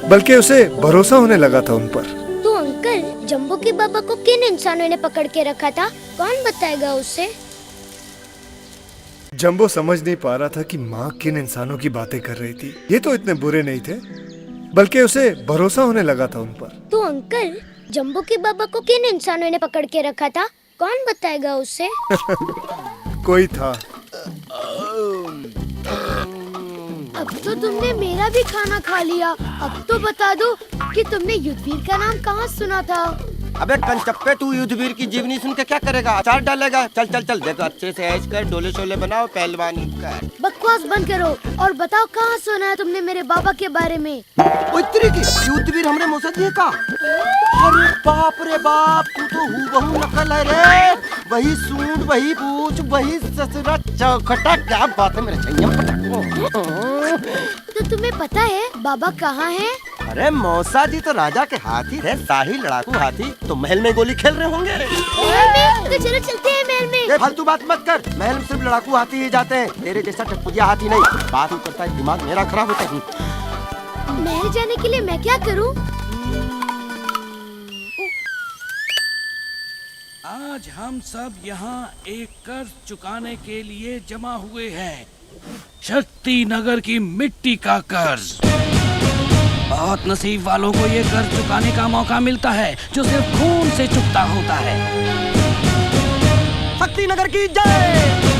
बल्कि उसे भरोसा होने लगा था उन पर। तो अंकल, जंबो के बाबा को किन इंसानों ने पकड़ के रखा था? कौन बताएगा उसे? जंबो समझ नहीं पा रहा था कि माँ किन इंसानों की बातें कर रही थी। ये तो इतने बुरे नहीं थे, बल्कि उसे भरोसा होने लगा था उन पर। तो अंकल, जंबो के बाबा को किन इंसानों ने पकड़ के रखा था? कौन बताएगा उसे? कोई था। अब तो तुमने मेरा भी खाना खा लिया। अब तो बता दो कि तुमने युद्धवीर का नाम कहाँ सुना था? अबे कंचप्पे, तू युद्धवीर की जीवनी सुन के क्या करेगा? अचार डालेगा? चल चल चल, देखो अच्छे से ऐश कर, डोले शोले बनाओ, पहलवानी कर। बकवास बंद करो और बताओ कहाँ सुना है तुमने मेरे बाबा के बारे में? उत्तरी की युद्धवीर हमने मौसदी का। अरे बाप रे बाप, तू तो हूबहू नकल है रे। वही सूंड, वही पूछ, वही ससुरा चौखटा। क्या बात है मेरे छैया। तो तुम्हें पता है बाबा कहाँ है? अरे मौसा जी तो राजा के हाथी है, शाही लड़ाकू हाथी। तो महल में गोली खेल रहे होंगे। तो चलो चलते हैं महल में। ये फालतू बात मत कर। महल में सिर्फ लड़ाकू हाथी ही जाते हैं, तेरे जैसा टटपुजिया हाथी नहीं। बात ही करता है, दिमाग मेरा खराब होता है। महल जाने के लिए मैं क्या करूं? आज हम सब यहाँ एक कर्ज चुकाने के लिए जमा हुए हैं। शक्ति नगर की मिट्टी का कर्ज। बहुत नसीब वालों को ये कर्ज चुकाने का मौका मिलता है, जो सिर्फ खून से चुकता होता है। शक्ति नगर की जय।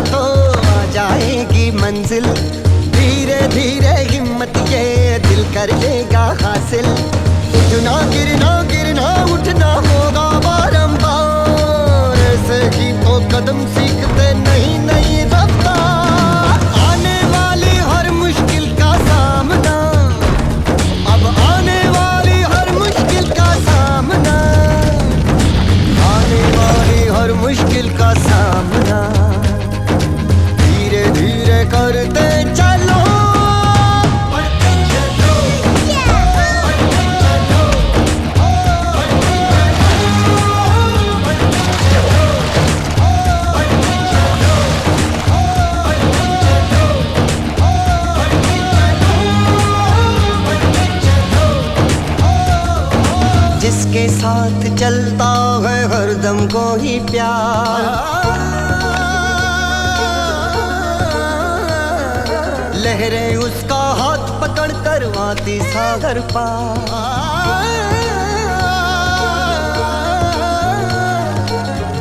तो आ जाएगी मंजिल। धीरे धीरे हिम्मत ये दिल कर लेगा हासिल। उठना गिरना उठना होगा बारंबार। ऐसे ही तो कदम सीख चलता है हरदम कोई प्यार। लहरें उसका हाथ पकड़ कर आती सागर पार।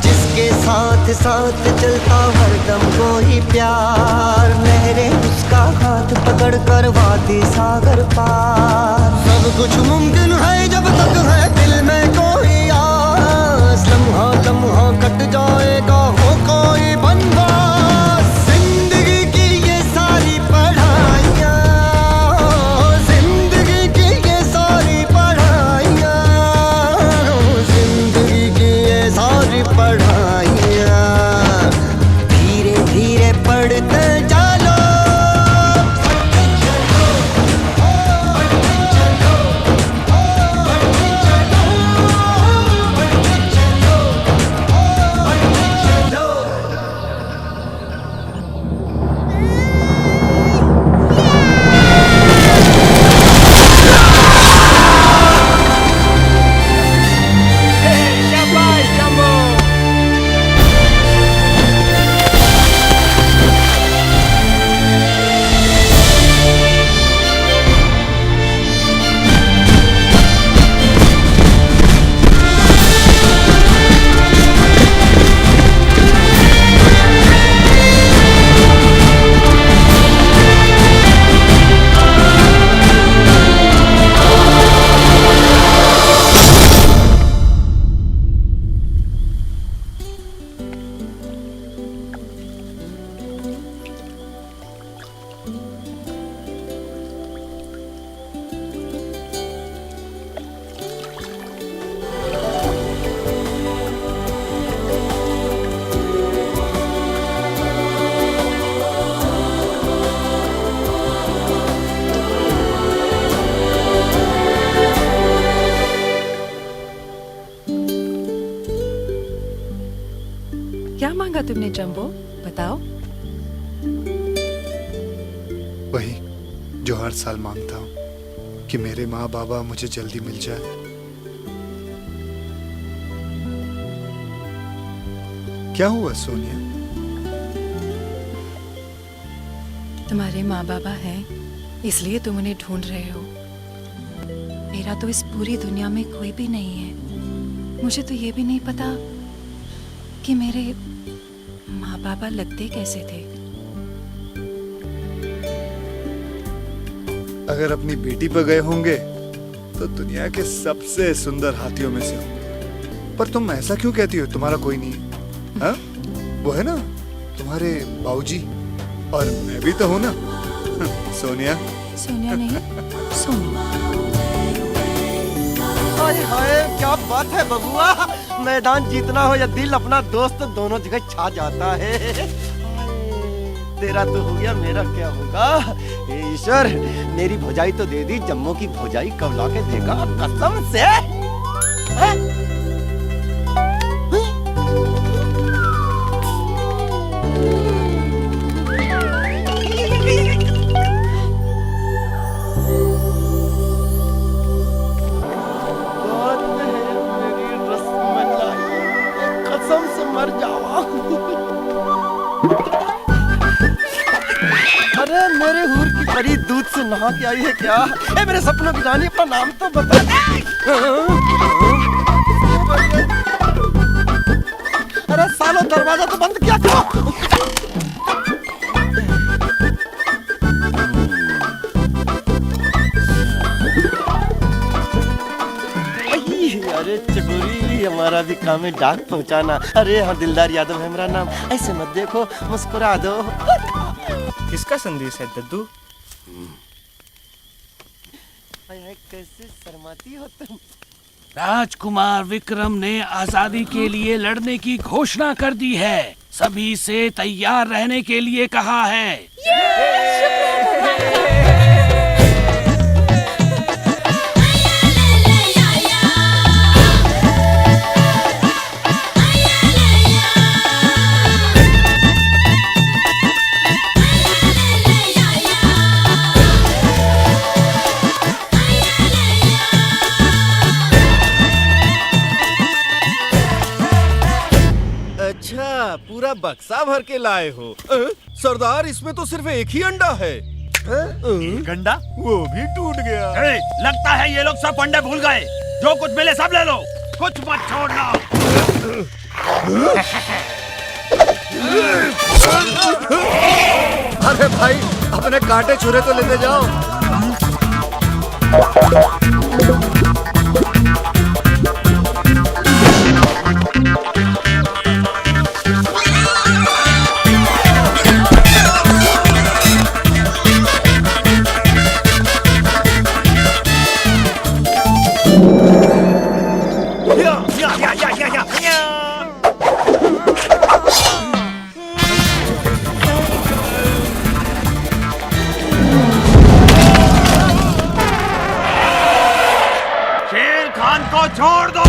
जिसके साथ साथ चलता हरदम कोई प्यार। लहरें उसका हाथ पकड़ कर आती सागर पार। सब कुछ मुमकिन है जब तक है दिल में कोई आस। लम्हा लम्हा कट जाएगा हो कोई बनवास। जिंदगी की ये सारी पढ़ाइयाँ, जिंदगी की ये सारी पढ़ाइयाँ, जिंदगी की ये सारी पढ़ाइयाँ धीरे धीरे पढ़ते चलो। क्या मांगा तुमने जम्बो, बताओ। वही जो हर साल मांगता हूँ कि मेरे माँ बाबा मुझे जल्दी मिल जाए। क्या हुआ सोनिया? तुम्हारे माँ बाबा हैं, इसलिए तुम उन्हें ढूंढ रहे हो। मेरा तो इस पूरी दुनिया में कोई भी नहीं है। मुझे तो ये भी नहीं पता कि मेरे माँ बाबा लगते कैसे थे। अगर अपनी बेटी पर गए होंगे तो दुनिया के सबसे सुंदर हाथियों में से होंगे। पर तुम ऐसा क्यों कहती हो? तुम्हारा कोई नहीं है? हाँ? वो है ना तुम्हारे बाबूजी, और मैं भी तो हूँ ना। सोनिया। सोनिया नहीं, सोनिया। हाय हाय क्या बात है बबुआ। मैदान जीतना हो या दिल अपना दोस्त दोनों जगह छा जाता है। तेरा तो हो गया, मेरा क्या होगा? हे ईश्वर, मेरी भौजाई तो दे दी, जम्मू की भौजाई कब ला के देगा कसम से। मर जावा। अरे मेरे हूर की परी दूध से नहा के आई है क्या? ए मेरे सपनों की रानी, अपना नाम तो बता। अरे सालो दरवाजा तो बंद किया करो। अरे चकोरी, हमारा भी काम है डाक पहुंचाना। अरे हाँ दिलदार यादव है मेरा नाम। ऐसे मत देखो, मुस्कुरा दो। किसका संदेश है दद्दू? कैसे शर्माती हो तुम। राजकुमार विक्रम ने आजादी के लिए लड़ने की घोषणा कर दी है। सभी से तैयार रहने के लिए कहा है। पूरा बक्सा भर के लाए हो। सरदार, इसमें तो सिर्फ एक ही अंडा है। एक अंडा? वो भी टूट गया। लगता है ये लोग सब अंडे भूल गए। जो कुछ मिले सब ले लो, कुछ मत छोड़ना। अरे भाई, अपने कांटे छुरे तो लेते जाओ। शेर खान को छोड़ दो।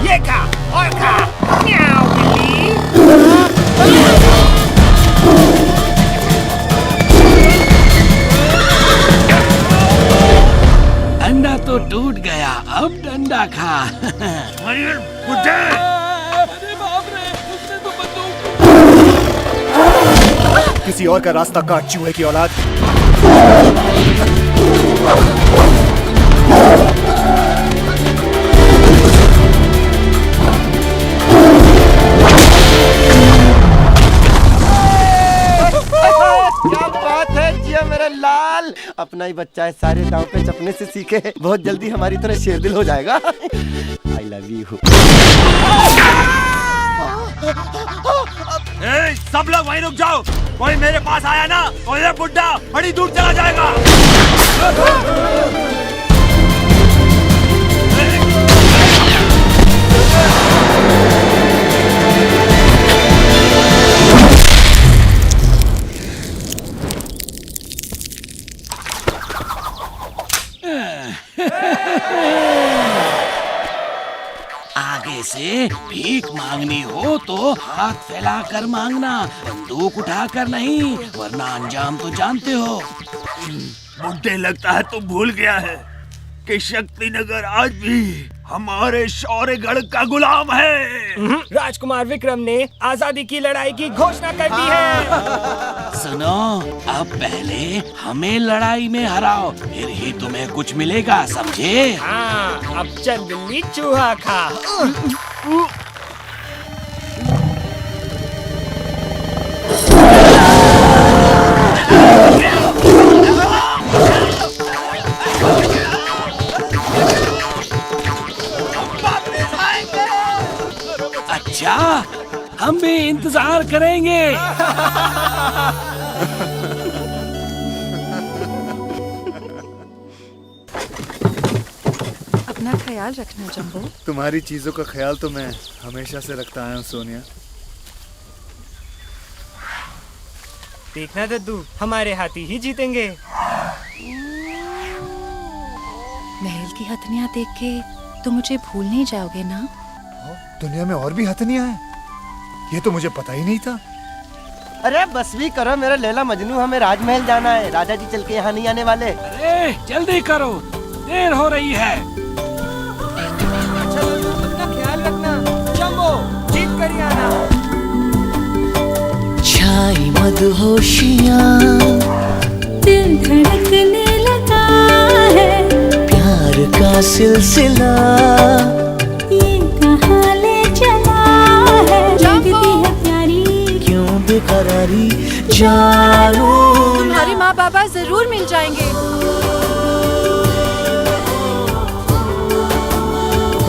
ये खा और खा। म्याऊ बिल्ली। अंडा तो टूट गया, अब डंडा खा। किसी और का रास्ता काट, चूहे की औलाद। क्या बात है जिया मेरा लाल, अपना ही बच्चा है, सारे दांव पे चपने से सीखे। बहुत जल्दी हमारी तरह शेरदिल हो जाएगा। I love you. सब लोग वहीं रुक जाओ। कोई मेरे पास आया ना तो ये बुड्ढा बड़ी दूर चला जाएगा। आगे से भीख मांगनी हो तो हाथ फैलाकर मांगना, बंदूक उठाकर नहीं, वरना अंजाम तो जानते हो। बुड्ढे, लगता है तुम भूल गया है कि शक्तिनगर आज भी हमारे शौर्यगढ़ का गुलाम है। राजकुमार विक्रम ने आजादी की लड़ाई की घोषणा कर दी है। सुनो, अब पहले हमें लड़ाई में हराओ, फिर ही तुम्हें कुछ मिलेगा, समझे? हाँ, अब चल बिल्ली चूहा खा। अच्छा, हम भी इंतजार करेंगे। अपना ख्याल रखना जम्बो। तुम्हारी चीजों का ख्याल तो मैं हमेशा से रखता आया हूँ सोनिया। देखना दद्दू, हमारे हाथी ही जीतेंगे। महल की हथनियाँ देख के तो मुझे भूल नहीं जाओगे ना? दुनिया में और भी हथनियाँ हैं? ये तो मुझे पता ही नहीं था। अरे बस भी करो मेरा लैला मजनू, हमें राजमहल जाना है। राजा जी चल के यहाँ नहीं आने वाले। अरे जल्दी करो, देर हो रही है। अच्छा अपना ख्याल रखना। जम्बो, जीत कर ही आना। छाई मदहोशियाँ, दिल धड़कने लगा है, प्यार का सिलसिला ये कहाँ ले चला है। लगती है प्यारी, क्यों बेकरारी जानू। तुम्हारे माँ बाबा जरूर मिल जाएंगे।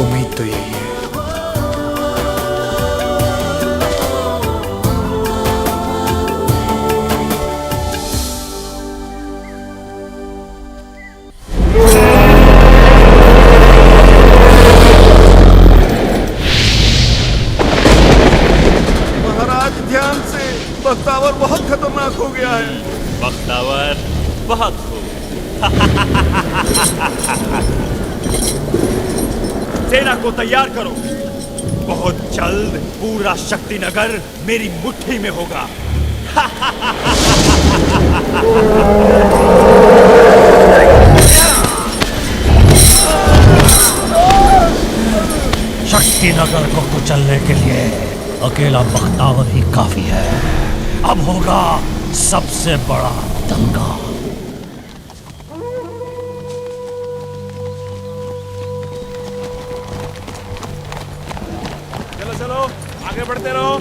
उम्मीद तो यही है। महाराज ध्यान से, बख्तावर बहुत खतरनाक हो गया है। बख्तावर बहुत खूब। सेना को तैयार करो, बहुत जल्द पूरा शक्तिनगर मेरी मुट्ठी में होगा। अकेला बख्तावर ही काफी है। अब होगा सबसे बड़ा दंगा। चलो चलो आगे बढ़ते रहो।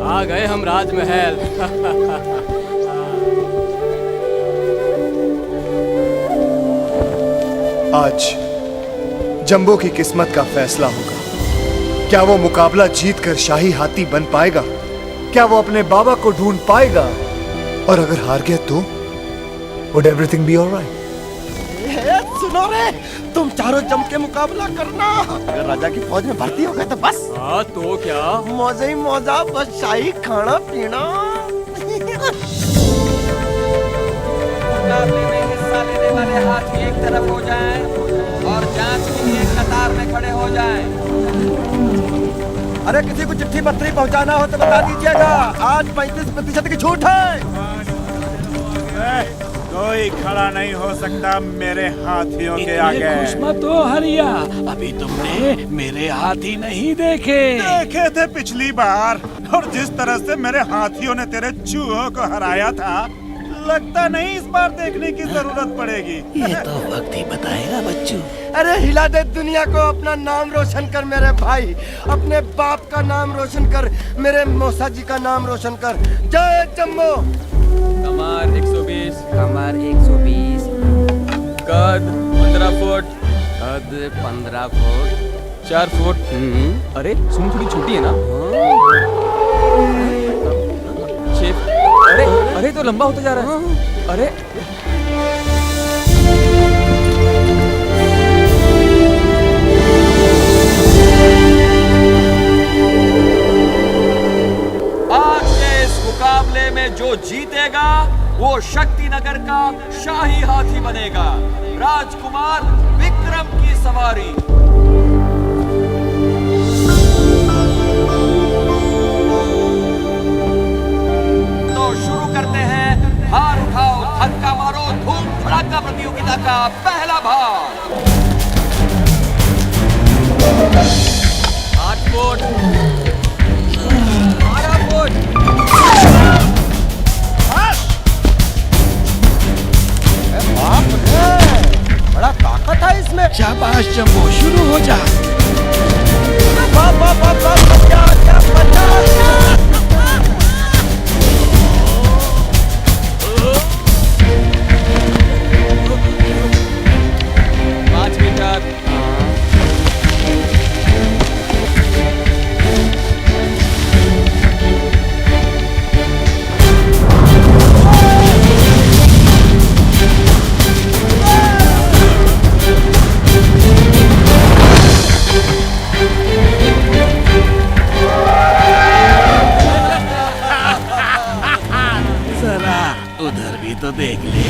आ गए हम राजमहल। आज जंबो की किस्मत का फैसला होगा। क्या वो मुकाबला जीतकर शाही हाथी बन पाएगा? क्या वो अपने बाबा को ढूंढ पाएगा? और अगर हार गया तो वुड एवरीथिंग बी ऑलराइट? सुनो रे, तुम चारों जम के मुकाबला करना। अगर राजा की फौज में भर्ती हो गए तो बस। हाँ तो क्या, मौजे ही मौजा, बस शाही खाना पीना। मुकाबले में हिस्सा लेने वाले हाथी एक तरफ हो जाएं और जांच के लिए कतार में खड़े हो जाएं। अरे किसी को चिट्ठी पत्री पहुंचाना हो तो बता दीजिएगा। आज 35% की छूट है। कोई खड़ा नहीं हो सकता मेरे हाथियों के आगे। खुश मत हो हरिया, अभी तुमने मेरे हाथी नहीं देखे। देखे थे पिछली बार, और जिस तरह से मेरे हाथियों ने तेरे चूहों को हराया था, लगता नहीं इस बार देखने की जरूरत पड़ेगी। ये तो वक्त ही बताएगा बच्चू। अरे हिला दे दुनिया को, अपना नाम रोशन कर मेरे भाई। अपने बाप का नाम रोशन कर, मेरे मौसा जी का नाम रोशन कर। जय जम्मू। कमार 120, कमार 120, कद 15 फुट, कद 15 फुट, 4 फुट। अरे सुन थोड़ी छोटी है ना। 6। अरे अरे तो लंबा होता जा रहा है। अरे आज के इस मुकाबले में जो जीतेगा वो शक्ति नगर का शाही हाथी बनेगा। राजकुमार विक्रम की सवारी। तो शुरू करते हैं हार उठाओ धक्का मारो धूम धड़ाका प्रतियोगिता का पहला भाग। 8 फुट, 12 फुट। बाप रे, बड़ा ताकत है इसमें। शाबाश जम्बो, शुरू हो जा। बाप बाप बाप बाप, बचा बचा बचा। 5 मीटर। जरा उधर भी तो देख ले।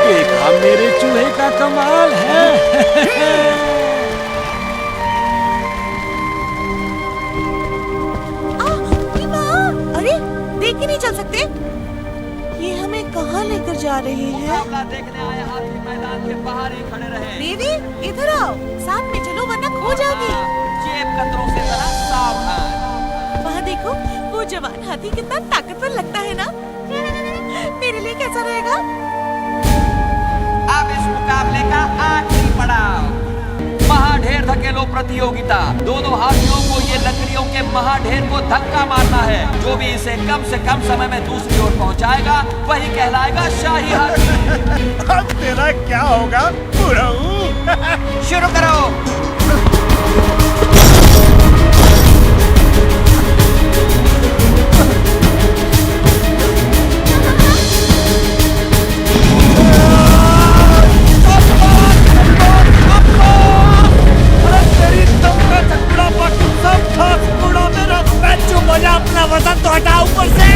देखा मेरे चूहे का कमाल है। अरे देख ही नहीं चल सकते। ये हमें कहाँ लेकर जा रही है? मुकाबला देखने आए हाथी मैदान के बाहर ही खड़े रहे। देवी इधर आओ, साथ में चलो वरना खो जाओगी। जेब कतरों से जरा सावधान। वहाँ देखो वो जवान हाथी कितना ताकतवर लगता है ना। मेरे लिए कैसा रहेगा? अब इस मुकाबले का आखिरी पड़ाव महाढेर धकेलो प्रतियोगिता। दोनों हाथियों को ये लकड़ियों के महाढेर को धक्का मारना है। जो भी इसे कम से कम समय में दूसरी ओर पहुंचाएगा वही कहलाएगा शाही हाथी। अब तेरा क्या होगा बुढ़ऊ? शुरू करो। अपना वजन तो हटा ऊपर से।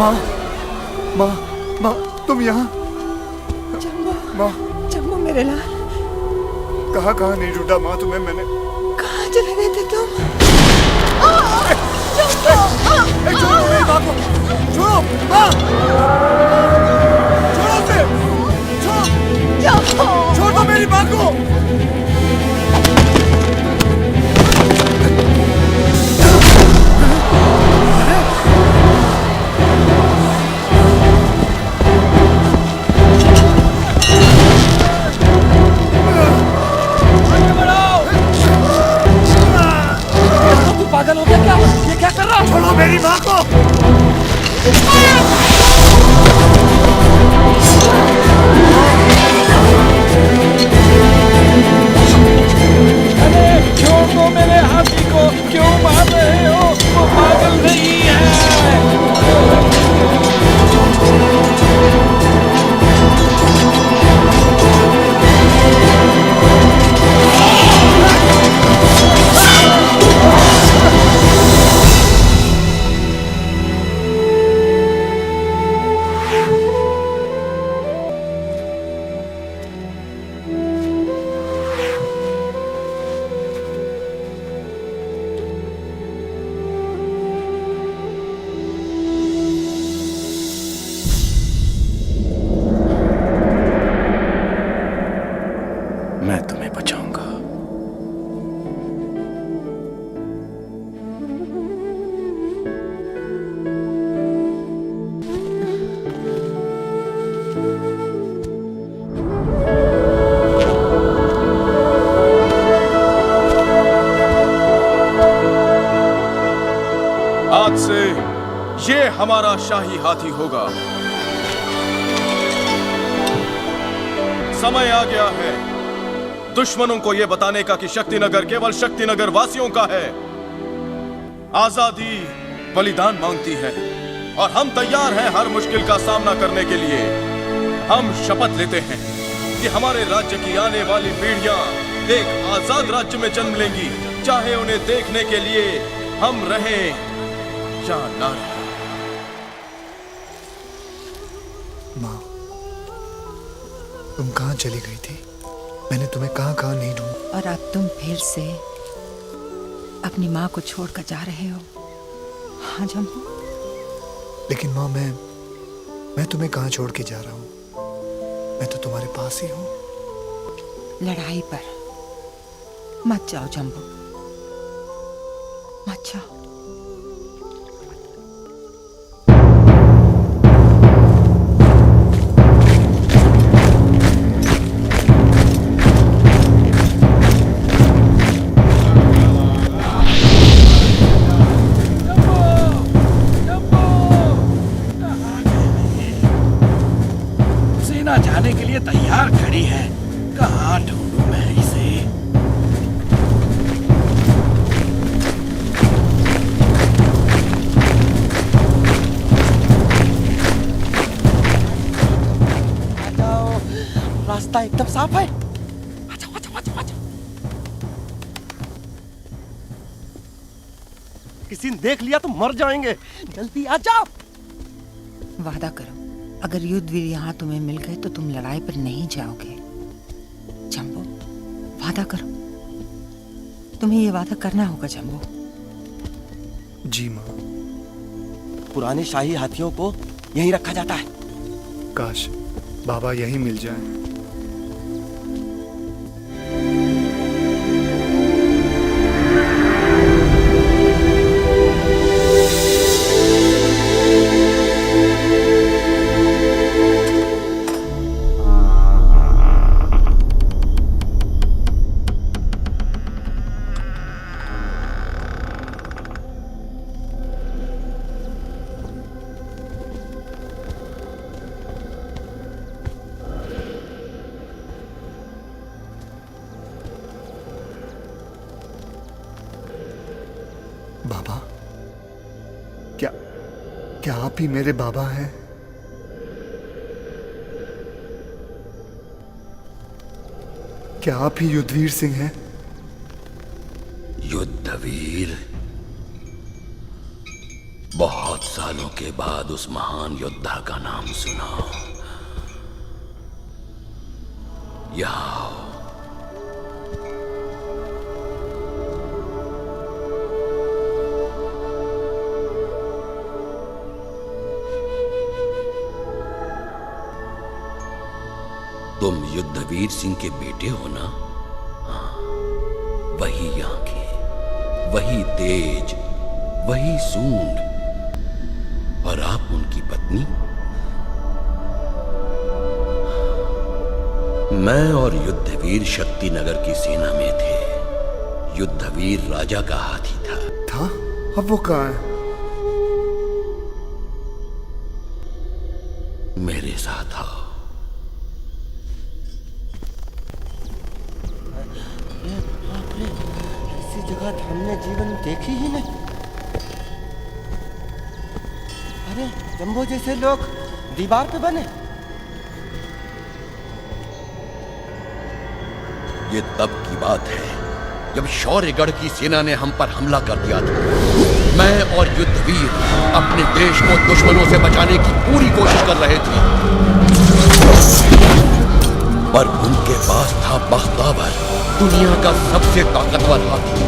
माँ माँ माँ तुम यहाँ? माँ जम्बो मेरे लाल, कहाँ कहाँ नहीं ढूंढा माँ तुम्हें मैंने? कहाँ चले गए थे तुम? छोड़ो मेरी माँ को, छोड़ो माँ, छोड़ो उसे, छोड़ दो मेरी माँ को। पागल हो गया क्या? ये क्या कर रहा है? छोड़ो मेरी माँ को। अरे छोड़ दो मेरे हाथी को, क्यों मार रहे हो? वो पागल नहीं है। मैं तुम्हें बचाऊंगा। आज से ये हमारा शाही हाथी होगा। समय आ गया है दुश्मनों को यह बताने का कि शक्तिनगर केवल शक्तिनगर वासियों का है। आजादी बलिदान मांगती है और हम तैयार हैं हर मुश्किल का सामना करने के लिए। हम शपथ लेते हैं कि हमारे राज्य की आने वाली पीढ़ियां एक आजाद राज्य में जन्म लेंगी, चाहे उन्हें देखने के लिए हम रहें या ना रहें। माँ, तुम कहाँ चली गई थी? मैंने तुम्हें कहाँ कहाँ नहीं ढूंढा। और अब तुम फिर से अपनी माँ को छोड़कर जा रहे हो? हाँ जम्बो। लेकिन माँ मैं तुम्हें कहाँ छोड़ के जा रहा हूँ? मैं तो तुम्हारे पास ही हूँ। लड़ाई पर मत जाओ जम्बो, मत जाओ। सेना जाने के लिए तैयार खड़ी है, कहाँ ढूंढूं मैं इसे? रास्ता एकदम साफ है। आजाओ, आजाओ, आजाओ, आजाओ। किसी ने देख लिया तो मर जाएंगे, जल्दी आ जाओ। वादा करो, अगर युद्धवीर यहाँ तुम्हें मिल गए तो तुम लड़ाई पर नहीं जाओगे। जम्बो, वादा करो, तुम्हें ये वादा करना होगा जम्बो। जी माँ। पुराने शाही हाथियों को यहीं रखा जाता है। काश बाबा यहीं मिल जाए। बाबा, क्या आप ही मेरे बाबा हैं? क्या आप ही युद्धवीर सिंह हैं? युद्धवीर? बहुत सालों के बाद उस महान योद्धा का नाम सुना। यहाँ आओ। तुम युद्धवीर सिंह के बेटे हो ना? हाँ, वही आंखें, वही तेज, वही सूंड, और आप उनकी पत्नी? मैं और युद्धवीर शक्तिनगर की सेना में थे। युद्धवीर राजा का हाथी था। अब वो कहाँ है? मेरे साथ आओ। ऐसी जगह तो हमने जीवन में देखी ही नहीं। अरे जंबो जैसे लोग दीवार पे बने। ये तब की बात है जब शौर्यगढ़ की सेना ने हम पर हमला कर दिया था। मैं और युद्धवीर अपने देश को दुश्मनों से बचाने की पूरी कोशिश कर रहे थे, पर उनके पास था बख्तावर, दुनिया का सबसे ताकतवर हाथी।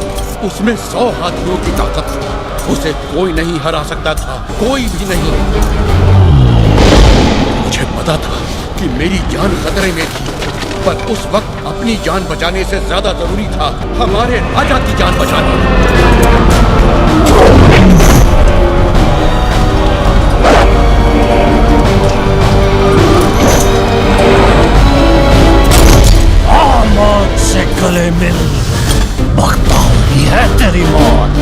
उसमें 100 हाथियों की ताकत थी। उसे कोई नहीं हरा सकता था, कोई भी नहीं। मुझे पता था कि मेरी जान खतरे में थी, पर उस वक्त अपनी जान बचाने से ज्यादा जरूरी था हमारे राजा की जान बचाना। मौत से गले मिल, बख्तावर ही है तेरी मौत।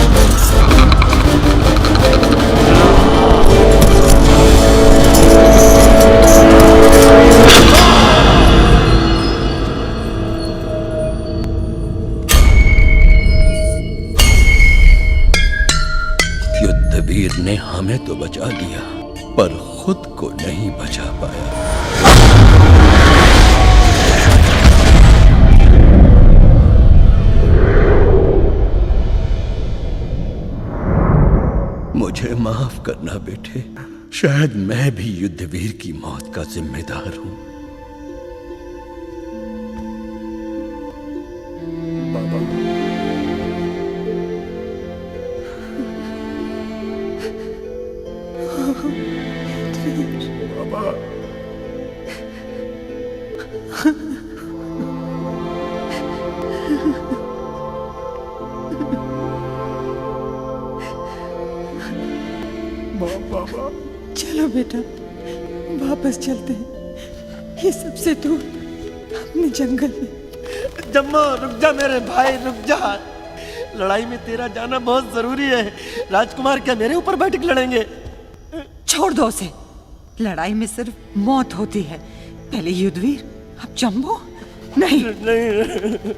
युद्धवीर ने हमें तो बचा लिया, पर खुद को नहीं बचा पाया। मुझे माफ करना बेटे, शायद मैं भी युद्धवीर की मौत का जिम्मेदार हूं। बाबा, बाबा, चलो बेटा, वापस चलते हैं, ये सबसे दूर अपने जंगल में। जम्मो रुक जा मेरे भाई, रुक जा। लड़ाई में तेरा जाना बहुत जरूरी है। राजकुमार क्या मेरे ऊपर बैठ के लड़ेंगे? छोड़ दो उसे। लड़ाई में सिर्फ मौत होती है। पहले युद्धवीर, अब जंबो। नहीं, नहीं।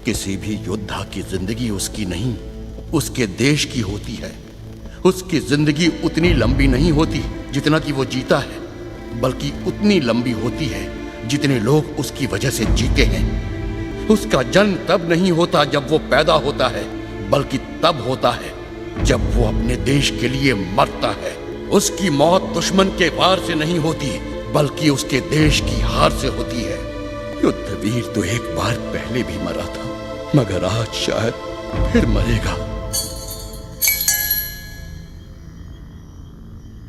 किसी भी योद्धा की जिंदगी उसकी नहीं, उसके देश की होती है। उसकी जिंदगी उतनी लंबी नहीं होती जितना कि वो जीता है, बल्कि उतनी लंबी होती है जितने लोग उसकी वजह से जीते हैं। उसका जन्म तब नहीं होता जब वो पैदा होता है, बल्कि तब होता है जब वो अपने देश के लिए मरता है। उसकी मौत दुश्मन के वार से नहीं होती, बल्कि उसके देश की हार से होती है। युद्धवीर तो एक बार पहले भी मरा था, मगर आज शायद फिर मरेगा।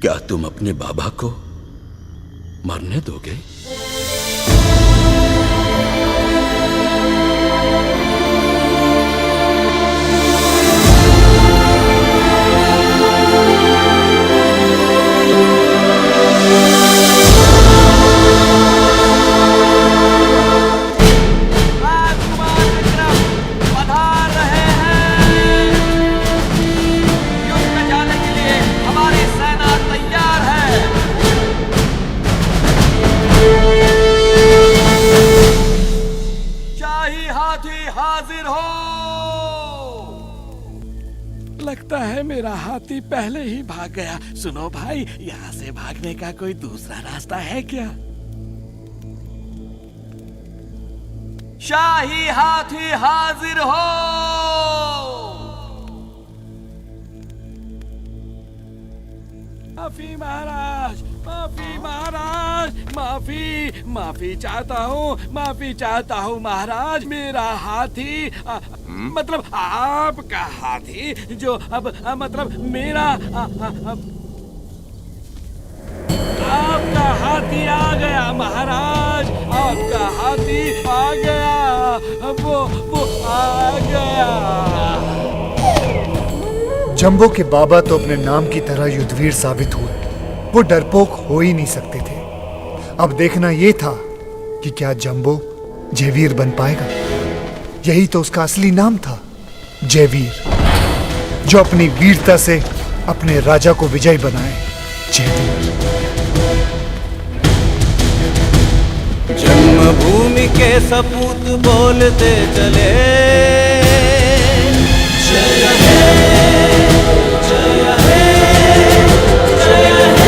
क्या तुम अपने बाबा को मरने दोगे? लगता है मेरा हाथी पहले ही भाग गया। सुनो भाई, यहाँ से भागने का कोई दूसरा रास्ता है क्या? शाही हाथी हाजिर हो। माफी महाराज, माफी महाराज, माफी चाहता हूँ महाराज। मेरा हाथी मतलब आपका हाथी जो अब मतलब मेरा आपका हाथी आ गया महाराज, आपका हाथी आ गया, वो आ गया। जंबो के बाबा तो अपने नाम की तरह युद्धवीर साबित हुए, वो डरपोक हो ही नहीं सकते थे। अब देखना ये था कि क्या जंबो जयवीर बन पाएगा। यही तो उसका असली नाम था, जयवीर, जो अपनी वीरता से अपने राजा को विजयी बनाए। जयवीर। जन्मभूमि के सपूत बोलते चले, जय हे, जय हे, जय हे,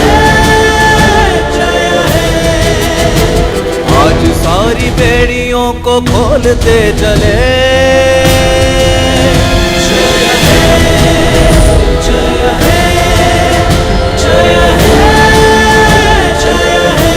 जय हे। आज सारी बेड़ियों को खोलते चले, जय हे, जय हे, जय हे, जय हे।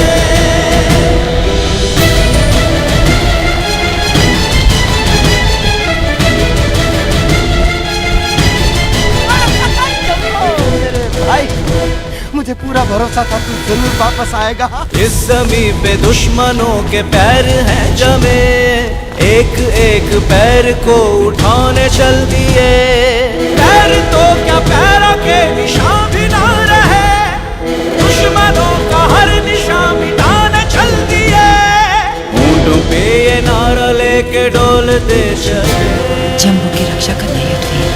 मुझे पूरा भरोसा था तू जरूर वापस आएगा। इस ज़मीं पे दुश्मनों के पैर हैं जमे, एक एक पैर को उठाने चल दिए। पैर तो क्या पैरों के निशान भी ना रहे, दुश्मनों का हर निशान मिटाने चल दिए। ऊंटों पे ये नारा लेके डोलते चले, जंबू की रक्षा करना युद्धवीर।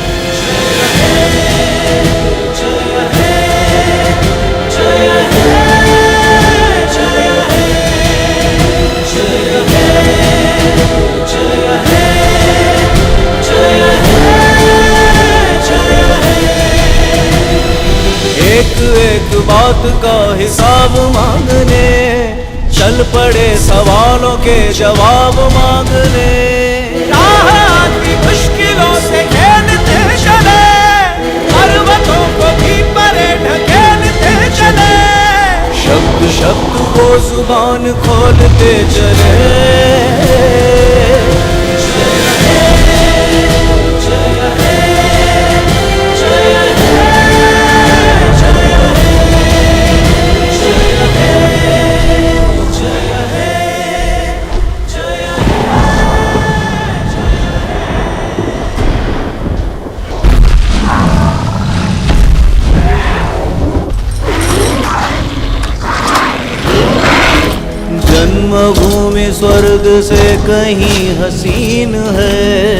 एक एक बात का हिसाब मांगने चल पड़े, सवालों के जवाब मांगने। राह आती मुश्किलों से खेलते चले, पर्वतों को भी परे ढकेलते चले। शब्द शब्द को जुबान खोलते चले, जन्मभूमि स्वर्ग से कहीं हसीन है,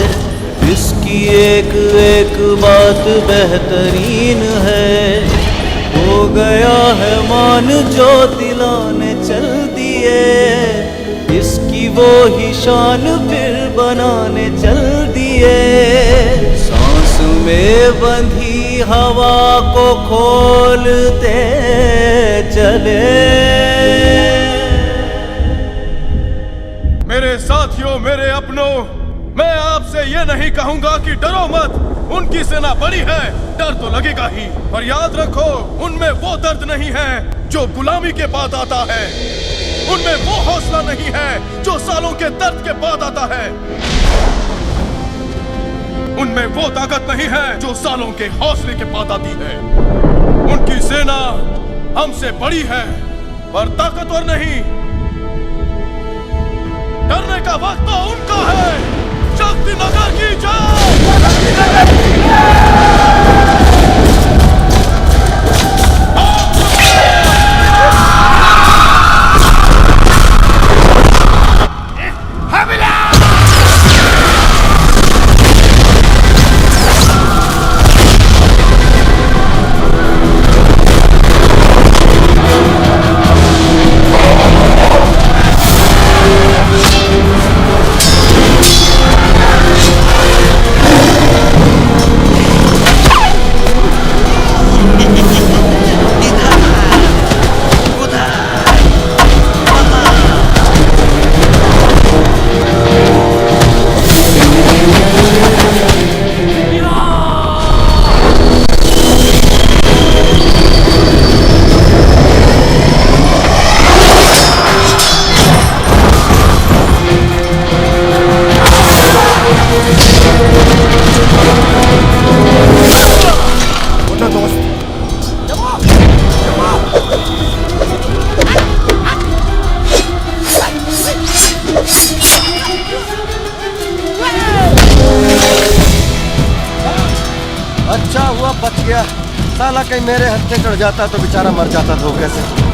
इसकी एक एक बात बेहतरीन है। हो गया है मान जो दिलाने चल दिए, इसकी वो ही शान फिर बनाने चल दिए। सांस में बंधी हवा को खोलते चले। मेरे साथियों, मेरे अपनों, मैं आपसे ये नहीं कहूंगा कि डरो मत, उनकी सेना बड़ी है, डर तो लगेगा ही, पर याद रखो उनमें वो दर्द नहीं है जो गुलामी के बाद आता है, उनमें वो हौसला नहीं है जो सालों के दर्द के बाद आता है, उनमें वो ताकत नहीं है जो सालों के हौसले के बाद आती है। उनकी सेना हमसे बड़ी है पर ताकतवर नहीं। डरने का वक्त तो उनका है। शक्ति नगर की जय। गया। साला कहीं मेरे हत्थे चढ़ जाता तो बेचारा मर जाता धोखे से।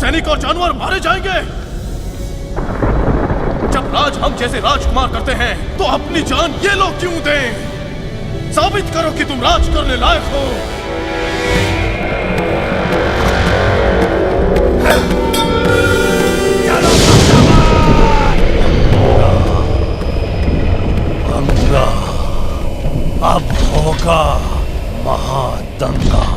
सैनिक और जानवर मारे जाएंगे। जब राज हम जैसे राजकुमार करते हैं तो अपनी जान ये लोग क्यों दें? साबित करो कि तुम राज करने लायक हो। दंगा अब होगा महादंगा।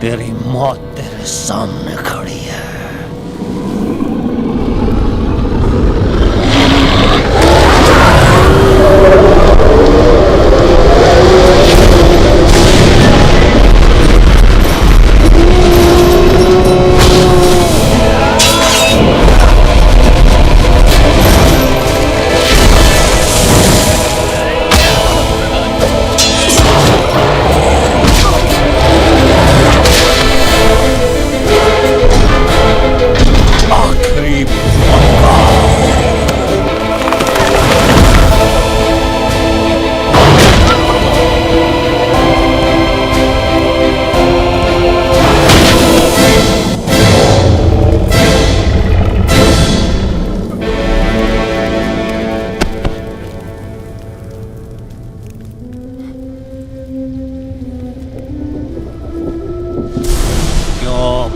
तेरी मौत तेरे सामने खड़ी है।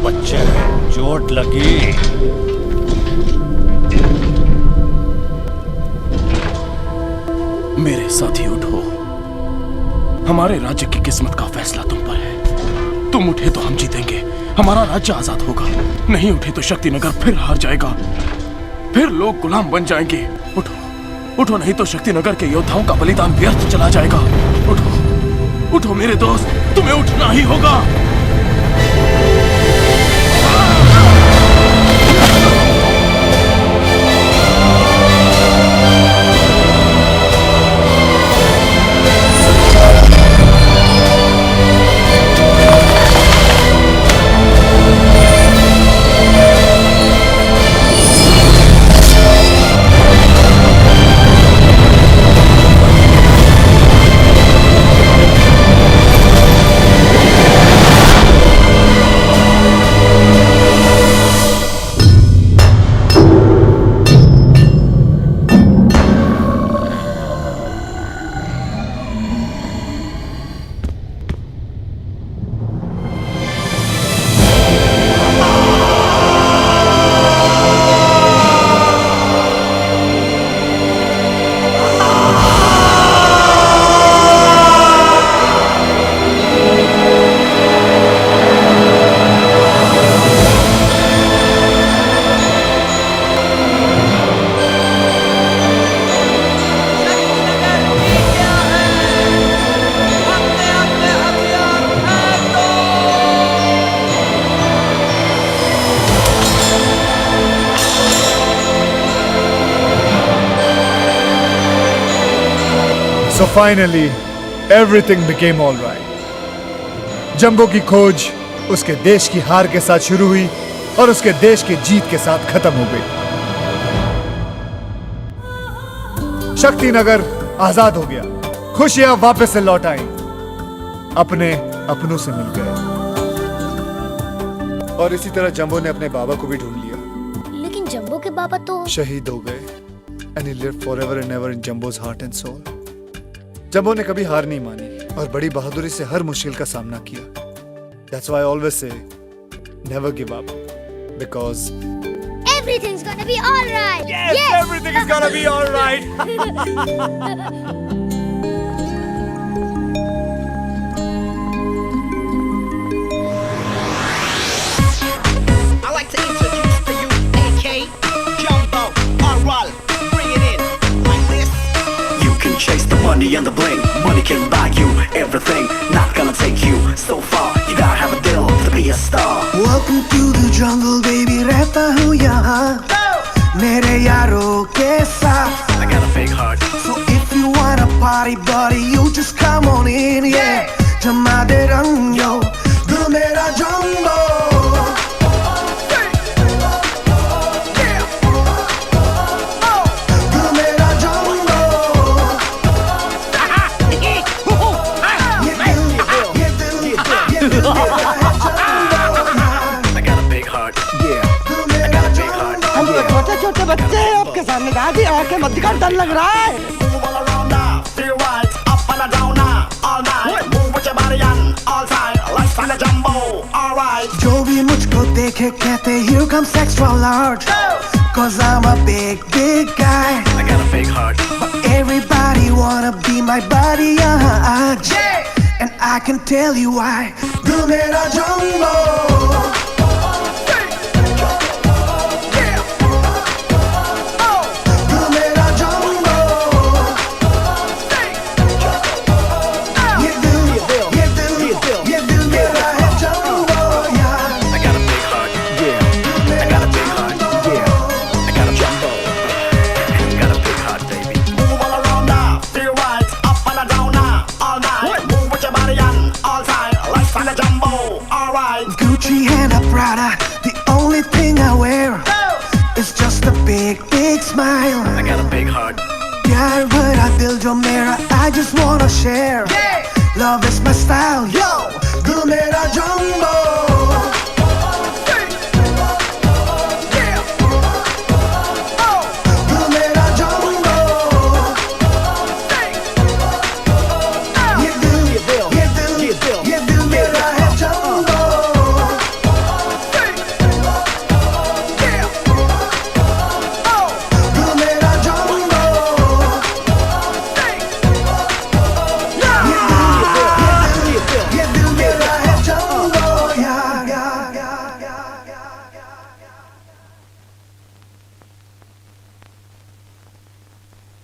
बच्चे चोट लगी? मेरे साथी उठो। हमारे राज्य की किस्मत का फैसला तुम पर है। तुम उठे तो हम जीतेंगे, हमारा राज्य आजाद होगा। नहीं उठे तो शक्तिनगर फिर हार जाएगा, फिर लोग गुलाम बन जाएंगे। उठो, उठो, नहीं तो शक्तिनगर के योद्धाओं का बलिदान व्यर्थ चला जाएगा। उठो, उठो मेरे दोस्त, तुम्हें उठना ही होगा। So finally, everything became all right. Jumbo की खोज उसके देश की हार के साथ शुरू हुई और उसके देश की जीत के साथ खत्म हो गई। शक्तिनगर आजाद हो गया, खुशियां वापस से लौट आई, अपने अपनों से मिल गए। और इसी तरह जंबो ने अपने बाबा को भी ढूंढ लिया। लेकिन जंबो के बाबा तो शहीद हो गए। And he lived forever and ever in Jumbo's heart and soul. Jumbo ने कभी हार नहीं मानी और बड़ी बहादुरी से हर मुश्किल का सामना किया। That's why I always say, never give up, because everything's gonna be all right. Yes, everything is gonna be all right. I like to introduce to you AK Jumbo Arwal. Bring it in like this. You can chase the money and the bling. Money can buy you everything. Not gonna take you so far. You gotta have a deal to be a star. Welcome to the jungle, baby. रहता हूँ यहाँ मेरे यारों के साथ. I got a big heart. So if you want a party, buddy, you just come on in, yeah. जमा दे रंग yo, दिल मेरा जंबो. हम तो छोटे छोटे बच्चे हैं आपके सामने दादी आके मत दिखा, डर लग रहा है। जो भी मुझको देखे कहते here comes extra large, cause I'm a big guy. I got a big heart. But everybody wanna be my buddy, आज. And I can tell you why. दिल मेरा jumbo. Gucci and a Prada, the only thing I wear is just a big smile. I got a big heart. प्यार भरा दिल जो मेरा, I just wanna share. Love is my style, yo. दिल मेरा jumbo.